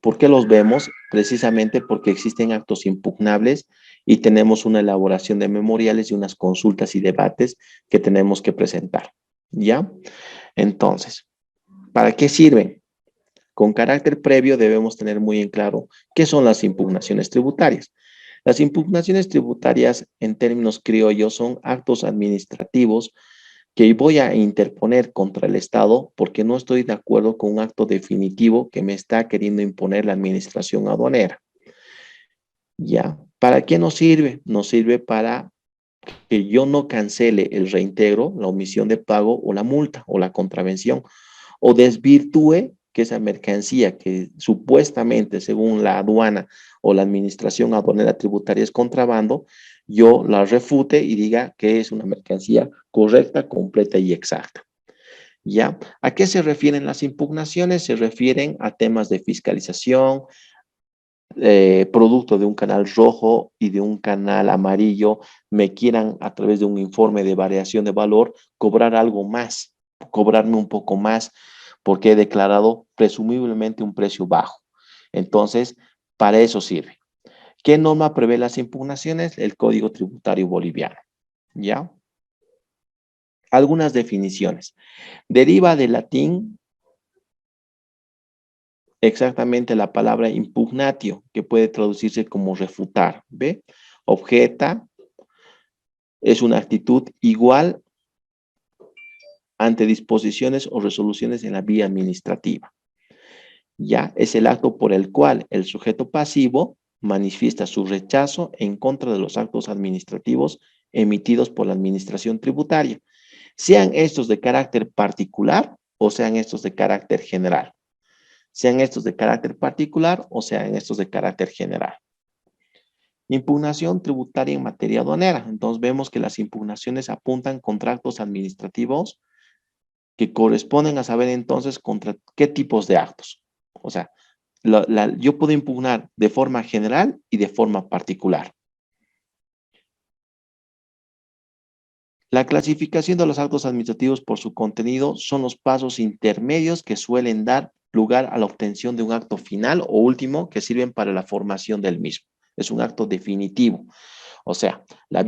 ¿por qué los vemos? Precisamente porque existen actos impugnables y tenemos una elaboración de memoriales y unas consultas y debates que tenemos que presentar, ¿ya? Entonces, ¿para qué sirven? Con carácter previo debemos tener muy en claro qué son las impugnaciones tributarias. Las impugnaciones tributarias, en términos criollos, son actos administrativos que voy a interponer contra el Estado porque no estoy de acuerdo con un acto definitivo que me está queriendo imponer la administración aduanera. ¿Ya? ¿Para qué nos sirve? Nos sirve para que yo no cancele el reintegro, la omisión de pago o la multa o la contravención o desvirtúe que esa mercancía que supuestamente según la aduana o la administración aduanera tributaria es contrabando, yo la refute y diga que es una mercancía correcta, completa y exacta. ¿Ya? ¿A qué se refieren las impugnaciones? Se refieren a temas de fiscalización, producto de un canal rojo y de un canal amarillo, me quieran a través de un informe de variación de valor cobrar algo más, cobrarme un poco más, porque he declarado presumiblemente un precio bajo. Entonces, para eso sirve. ¿Qué norma prevé las impugnaciones? El Código Tributario Boliviano. ¿Ya? Algunas definiciones. Deriva del latín exactamente la palabra impugnatio, que puede traducirse como refutar. ¿Ve? Objeta es una actitud igual ante disposiciones o resoluciones en la vía administrativa. Ya es el acto por el cual el sujeto pasivo manifiesta su rechazo en contra de los actos administrativos emitidos por la administración tributaria, sean estos de carácter particular o sean estos de carácter general. Sean estos de carácter particular o sean estos de carácter general. Impugnación tributaria en materia aduanera. Entonces vemos que las impugnaciones apuntan contra actos administrativos que corresponden a saber entonces contra qué tipos de actos. O sea, yo puedo impugnar de forma general y de forma particular. La clasificación de los actos administrativos por su contenido son los pasos intermedios que suelen dar lugar a la obtención de un acto final o último que sirven para la formación del mismo. Es un acto definitivo. O sea, la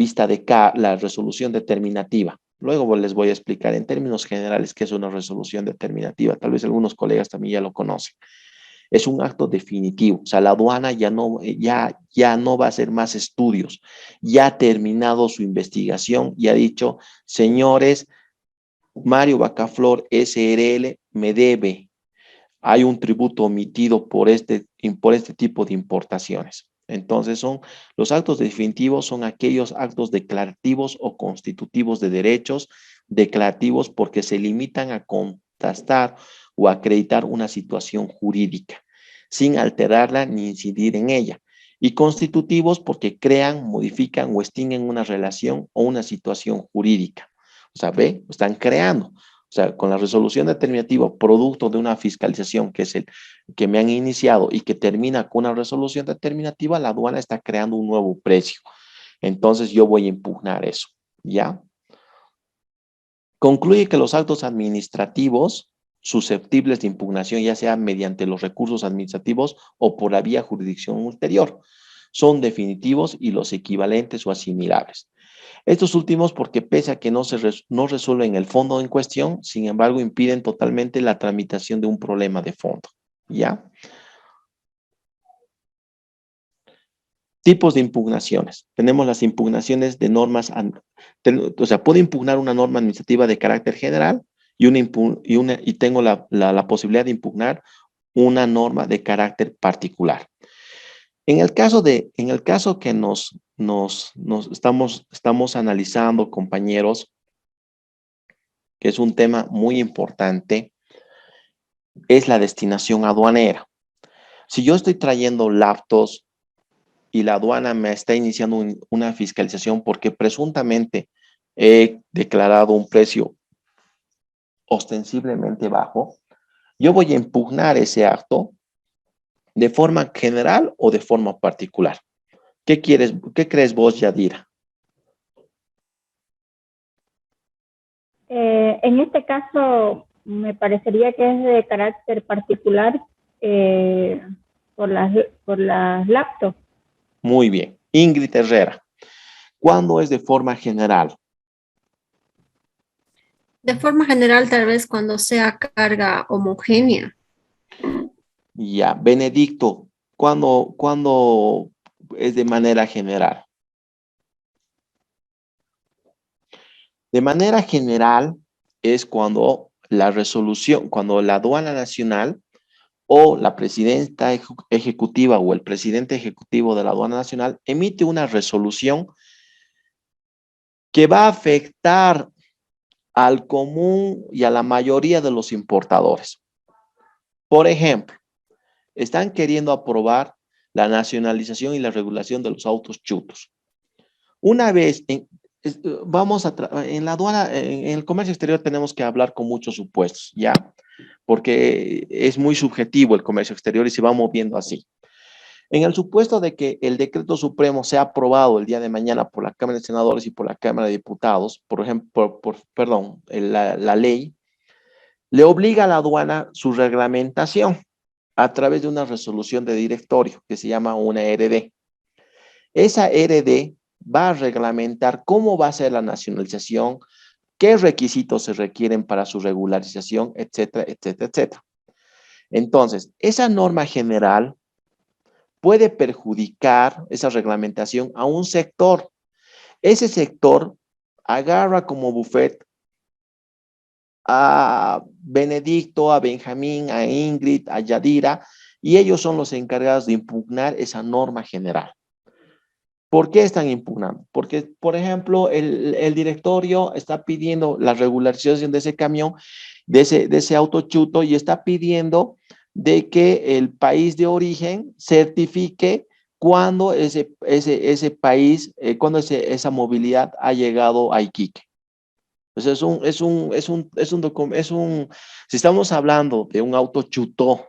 resolución determinativa. Luego les voy a explicar en términos generales qué es una resolución determinativa. Tal vez algunos colegas también ya lo conocen. Es un acto definitivo. O sea, la aduana ya no va a hacer más estudios. Ya ha terminado su investigación y ha dicho, señores, Mario Bacaflor SRL me debe. Hay un tributo omitido por este tipo de importaciones. Entonces los actos definitivos son aquellos actos declarativos o constitutivos de derechos declarativos porque se limitan a contrastar o acreditar una situación jurídica, sin alterarla ni incidir en ella. Y constitutivos porque crean, modifican o extinguen una relación o una situación jurídica. O sea, ¿ve? Están creando. O sea, con la resolución determinativa, producto de una fiscalización que es el que me han iniciado y que termina con una resolución determinativa, la aduana está creando un nuevo precio. Entonces yo voy a impugnar eso, ¿ya? Concluye que los actos administrativos susceptibles de impugnación, ya sea mediante los recursos administrativos o por la vía jurisdicción ulterior, son definitivos y los equivalentes o asimilables. Estos últimos porque pese a que no resuelven el fondo en cuestión, sin embargo impiden totalmente la tramitación de un problema de fondo, ¿ya? Tipos de impugnaciones. Tenemos las impugnaciones de normas, o sea, puedo impugnar una norma administrativa de carácter general y tengo la posibilidad de impugnar una norma de carácter particular. En el caso que estamos analizando, compañeros, que es un tema muy importante, es la destinación aduanera. Si yo estoy trayendo laptops y la aduana me está iniciando una fiscalización porque presuntamente he declarado un precio ostensiblemente bajo, yo voy a impugnar ese acto de forma general o de forma particular. ¿Qué crees vos, Yadira? En este caso, me parecería que es de carácter particular por las laptops. Muy bien. Ingrid Herrera, ¿cuándo es de forma general? De forma general, tal vez cuando sea carga homogénea. Ya. Benedicto, ¿cuándo es de manera general? De manera general es cuando cuando la aduana nacional o la presidenta ejecutiva o el presidente ejecutivo de la aduana nacional emite una resolución que va a afectar al común y a la mayoría de los importadores. Por ejemplo, están queriendo aprobar la nacionalización y la regulación de los autos chutos. Una vez, en la aduana, en el comercio exterior tenemos que hablar con muchos supuestos, ¿ya? Porque es muy subjetivo el comercio exterior y se va moviendo así. En el supuesto de que el decreto supremo sea aprobado el día de mañana por la Cámara de Senadores y por la Cámara de Diputados, por ejemplo, la ley, le obliga a la aduana su reglamentación a través de una resolución de directorio que se llama una RD. Esa RD va a reglamentar cómo va a ser la nacionalización, qué requisitos se requieren para su regularización, etcétera, etcétera, etcétera. Entonces, esa norma general puede perjudicar esa reglamentación a un sector. Ese sector agarra como buffet a Benedicto, a Benjamín, a Ingrid, a Yadira, y ellos son los encargados de impugnar esa norma general. ¿Por qué están impugnando? Porque, por ejemplo, el directorio está pidiendo la regularización de ese camión, de ese auto chuto, y está pidiendo de que el país de origen certifique cuando ese país, cuando esa movilidad ha llegado a Iquique. Entonces, si estamos hablando de un auto chuto,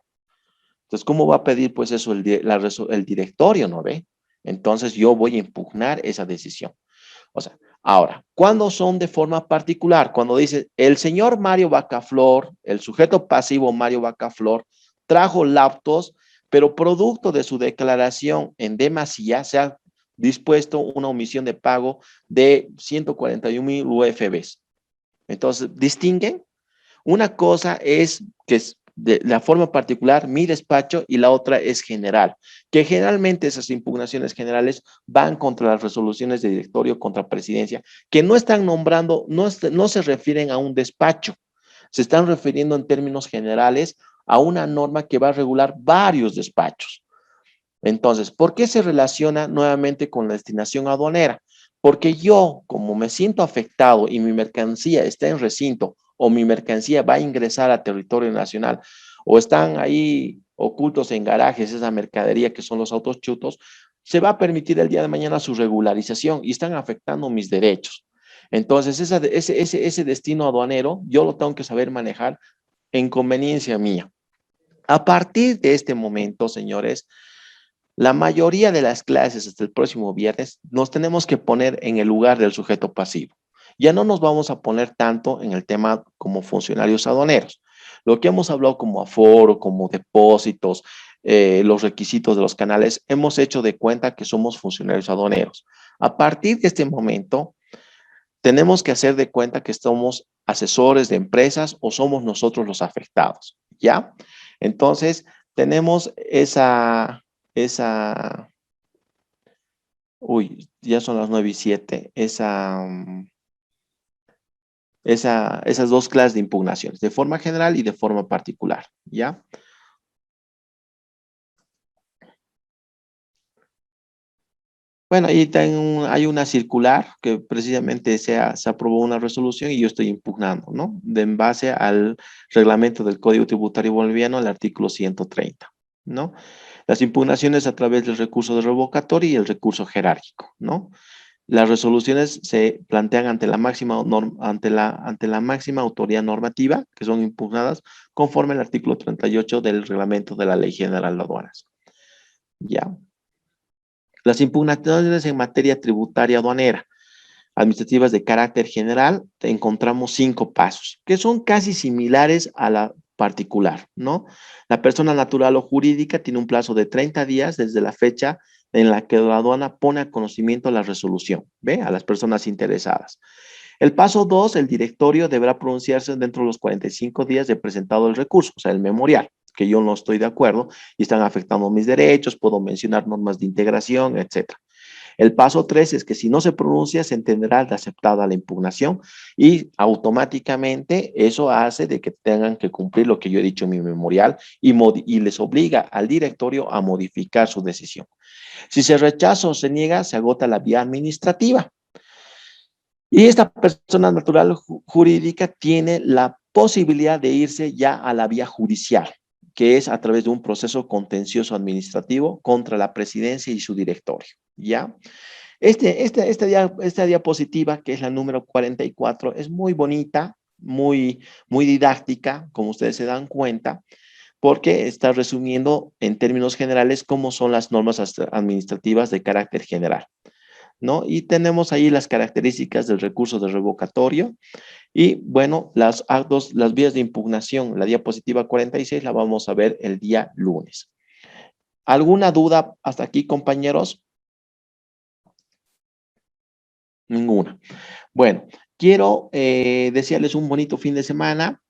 entonces, ¿cómo va a pedir pues eso el directorio, no ve? Entonces, yo voy a impugnar esa decisión. O sea, ahora, ¿cuándo son de forma particular? Cuando dice, el señor Mario Bacaflor, el sujeto pasivo Mario Bacaflor, trajo laptops, pero producto de su declaración en demasía se ha dispuesto una omisión de pago de 141,000 UFBs. Entonces, distinguen. Una cosa es que es de la forma particular, mi despacho, y la otra es general, que generalmente esas impugnaciones generales van contra las resoluciones de directorio, contra presidencia, que no están nombrando, no se refieren a un despacho, se están refiriendo en términos generales a una norma que va a regular varios despachos. Entonces, ¿por qué se relaciona nuevamente con la destinación aduanera? Porque yo, como me siento afectado y mi mercancía está en recinto o mi mercancía va a ingresar a territorio nacional o están ahí ocultos en garajes esa mercadería que son los autos chutos, se va a permitir el día de mañana su regularización y están afectando mis derechos. Entonces, ese destino aduanero yo lo tengo que saber manejar en conveniencia mía. A partir de este momento, señores, la mayoría de las clases hasta el próximo viernes nos tenemos que poner en el lugar del sujeto pasivo. Ya no nos vamos a poner tanto en el tema como funcionarios aduaneros. Lo que hemos hablado como aforo, como depósitos, los requisitos de los canales, hemos hecho de cuenta que somos funcionarios aduaneros. A partir de este momento, tenemos que hacer de cuenta que somos asesores de empresas o somos nosotros los afectados, ¿ya? Entonces, tenemos esa Uy, ya son las 9:07. Esas dos clases de impugnaciones, de forma general y de forma particular, ¿ya? Bueno, ahí hay una circular que precisamente se aprobó una resolución y yo estoy impugnando, ¿no? En base al reglamento del Código Tributario Boliviano, el artículo 130, ¿no? Las impugnaciones a través del recurso de revocatoria y el recurso jerárquico, ¿no? Las resoluciones se plantean ante la máxima ante la máxima autoridad normativa, que son impugnadas conforme al artículo 38 del reglamento de la Ley General de Aduanas. ¿Ya? Las impugnaciones en materia tributaria aduanera, administrativas de carácter general, encontramos 5 pasos, que son casi similares a la particular, ¿no? La persona natural o jurídica tiene un plazo de 30 días desde la fecha en la que la aduana pone a conocimiento la resolución, ¿ve? A las personas interesadas. El paso 2, el directorio deberá pronunciarse dentro de los 45 días de presentado el recurso, o sea, el memorial, que yo no estoy de acuerdo y están afectando mis derechos, puedo mencionar normas de integración, etcétera. El paso 3 es que si no se pronuncia, se entenderá de aceptada la impugnación y automáticamente eso hace de que tengan que cumplir lo que yo he dicho en mi memorial y les obliga al directorio a modificar su decisión. Si se rechaza o se niega, se agota la vía administrativa. Y esta persona natural jurídica tiene la posibilidad de irse ya a la vía judicial, que es a través de un proceso contencioso administrativo contra la presidencia y su directorio, ¿ya? Esta diapositiva, que es la número 44, es muy bonita, muy didáctica, como ustedes se dan cuenta, porque está resumiendo en términos generales cómo son las normas administrativas de carácter general, ¿no? Y tenemos ahí las características del recurso de revocatorio y, bueno, las vías de impugnación, la diapositiva 46 la vamos a ver el día lunes. ¿Alguna duda hasta aquí, compañeros? Ninguna. Bueno, quiero desearles un bonito fin de semana.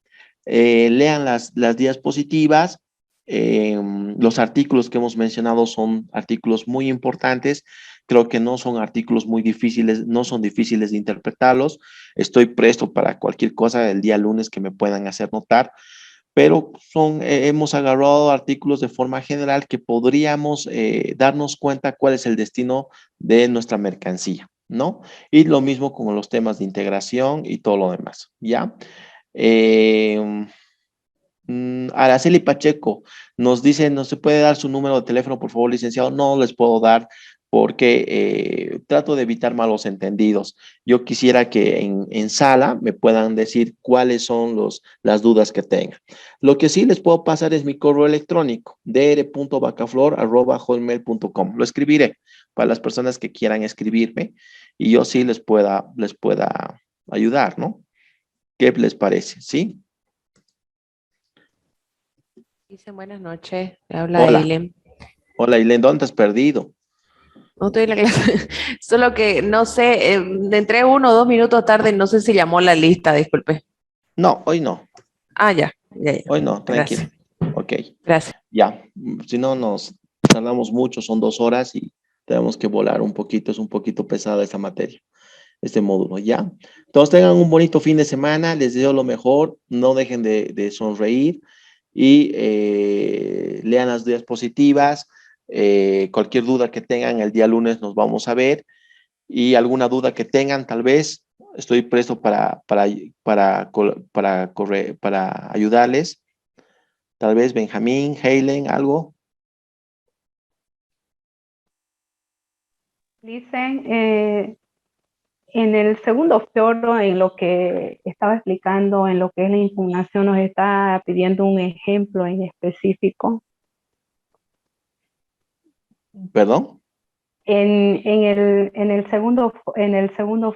Lean las diapositivas. Los artículos que hemos mencionado son artículos muy importantes. Creo que no son artículos muy difíciles, no son difíciles de interpretarlos. Estoy presto para cualquier cosa el día lunes que me puedan hacer notar, pero hemos agarrado artículos de forma general que podríamos darnos cuenta cuál es el destino de nuestra mercancía, ¿no? Y lo mismo con los temas de integración y todo lo demás, ¿ya? Araceli Pacheco nos dice, ¿no se puede dar su número de teléfono, por favor, licenciado? No les puedo dar porque trato de evitar malos entendidos. Yo quisiera que en sala me puedan decir cuáles son las dudas que tengan. Lo que sí les puedo pasar es mi correo electrónico, dr.bacaflor@hotmail.com. Lo escribiré para las personas que quieran escribirme y yo sí les pueda ayudar, ¿no? ¿Qué les parece? ¿Sí? Dicen buenas noches, le habla Hola. Eileen. Hola, Eileen, ¿dónde te has perdido? No estoy en la clase, solo que no sé, entré 1 o 2 minutos tarde, no sé si llamó la lista, disculpe. No, hoy no. Ah, ya. Hoy no, tranquilo. Gracias. Ok, Gracias. ya. Si no, nos tardamos mucho, son 2 horas y tenemos que volar un poquito, es un poquito pesada esta materia, este módulo, ¿ya? Todos tengan un bonito fin de semana, les deseo lo mejor, no dejen de sonreír y lean las diapositivas. Cualquier duda que tengan, el día lunes nos vamos a ver y alguna duda que tengan, tal vez estoy presto para ayudarles. Tal vez Benjamín, Heilen, algo. Dicen, en el segundo foro, en lo que estaba explicando, en lo que es la impugnación, nos está pidiendo un ejemplo en específico. ¿Perdón? En el segundo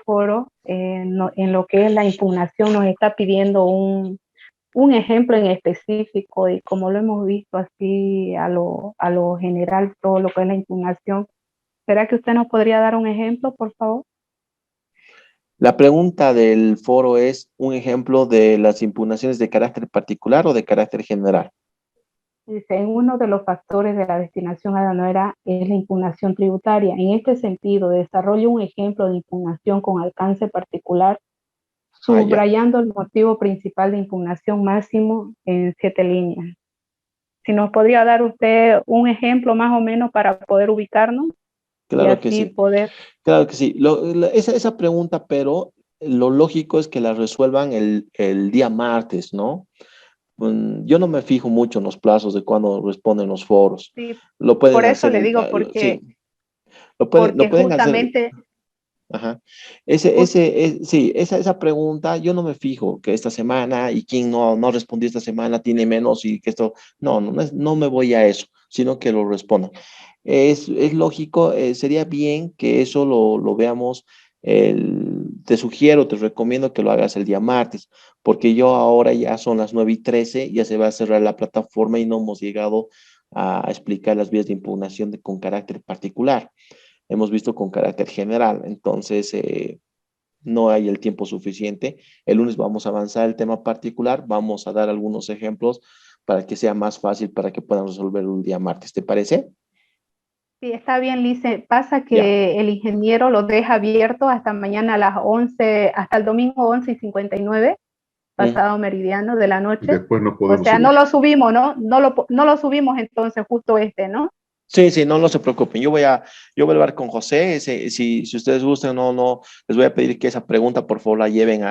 foro, en lo que es la impugnación, nos está pidiendo un ejemplo en específico y como lo hemos visto así a lo general, todo lo que es la impugnación. ¿Será que usted nos podría dar un ejemplo, por favor? La pregunta del foro es un ejemplo de las impugnaciones de carácter particular o de carácter general. Dice, uno de los factores de la destinación aduanera es la impugnación tributaria. En este sentido, desarrollo un ejemplo de impugnación con alcance particular, subrayando el motivo principal de impugnación máximo en 7 líneas. Si nos podría dar usted un ejemplo más o menos para poder ubicarnos. Claro que sí. Claro que sí. Esa pregunta, pero lo lógico es que la resuelvan el día martes, ¿no? Yo no me fijo mucho en los plazos de cuando responden los foros. Sí, lo pueden por eso hacer, le digo, porque, sí, lo pueden justamente... hacer. Ajá. Sí, esa pregunta yo no me fijo que esta semana y quien no respondió esta semana tiene menos y que esto, no me voy a eso, sino que lo respondan. Es lógico, sería bien que eso lo veamos, te sugiero, te recomiendo que lo hagas el día martes, porque yo ahora ya son las 9:13, ya se va a cerrar la plataforma y no hemos llegado a explicar las vías de impugnación con carácter particular. Hemos visto con carácter general, entonces no hay el tiempo suficiente. El lunes vamos a avanzar el tema particular, vamos a dar algunos ejemplos para que sea más fácil, para que puedan resolverlo un día martes. ¿Te parece? Sí, está bien, Lice. Pasa que el ingeniero lo deja abierto hasta mañana a las 11, hasta el domingo 11:59, pasado meridiano de la noche. Después no podemos o sea, no lo subimos, ¿no? No lo subimos entonces justo ¿no? Sí, no se preocupen. Yo voy a hablar con José. Si ustedes gustan, no, les voy a pedir que esa pregunta, por favor, la lleve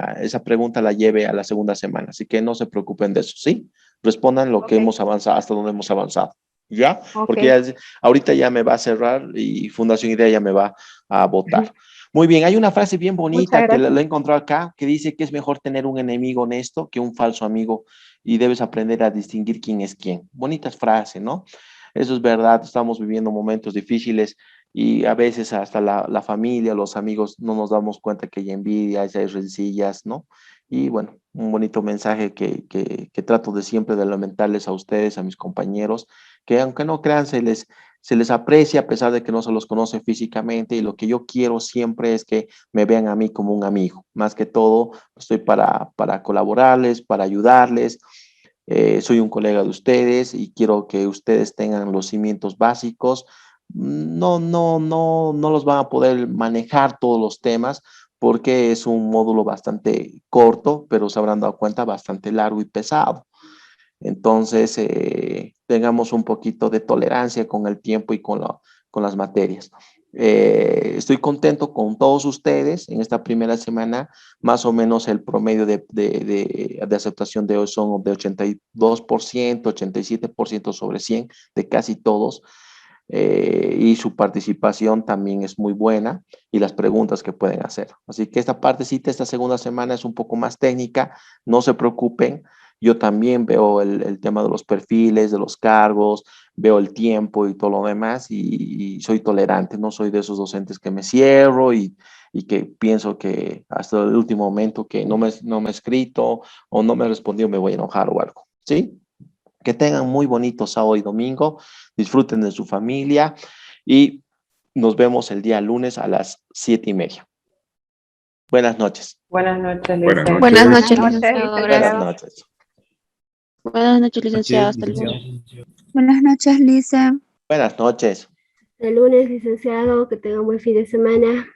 a la segunda semana. Así que no se preocupen de eso, ¿sí? Respondan lo que hemos avanzado, hasta donde hemos avanzado. ¿Ya? Porque ahorita ya me va a cerrar y Fundación Idea ya me va a votar. Muy bien, hay una frase bien bonita que la he encontrado acá, que dice que es mejor tener un enemigo honesto que un falso amigo y debes aprender a distinguir quién es quién. Bonita frase, ¿no? Eso es verdad, estamos viviendo momentos difíciles y a veces hasta la familia, los amigos, no nos damos cuenta que hay envidias, hay rencillas, ¿no? Y bueno, un bonito mensaje que trato de siempre de lamentarles a ustedes, a mis compañeros, que aunque no crean, se les aprecia a pesar de que no se los conoce físicamente, y lo que yo quiero siempre es que me vean a mí como un amigo. Más que todo, estoy para colaborarles, para ayudarles. Soy un colega de ustedes y quiero que ustedes tengan los cimientos básicos. No los van a poder manejar todos los temas porque es un módulo bastante corto, pero se habrán dado cuenta bastante largo y pesado. Entonces, tengamos un poquito de tolerancia con el tiempo y con las materias. Estoy contento con todos ustedes. En esta primera semana, más o menos el promedio de aceptación de hoy son de 82%, 87% sobre 100 de casi todos. Y su participación también es muy buena y las preguntas que pueden hacer. Así que esta partecita, esta segunda semana es un poco más técnica, no se preocupen. Yo también veo el tema de los perfiles, de los cargos, veo el tiempo y todo lo demás y soy tolerante, no soy de esos docentes que me cierro y que pienso que hasta el último momento que no me ha escrito o no me ha respondido me voy a enojar o algo, ¿sí? Que tengan muy bonito sábado y domingo, disfruten de su familia y nos vemos el día lunes a las 7:30. Buenas noches. Buenas noches, licenciado. Buenas noches, licenciado. Buenas noches. Buenas noches, licenciado. Hasta luego. Buenas noches, Lisa. Buenas noches. El lunes, licenciado, que tenga un buen fin de semana.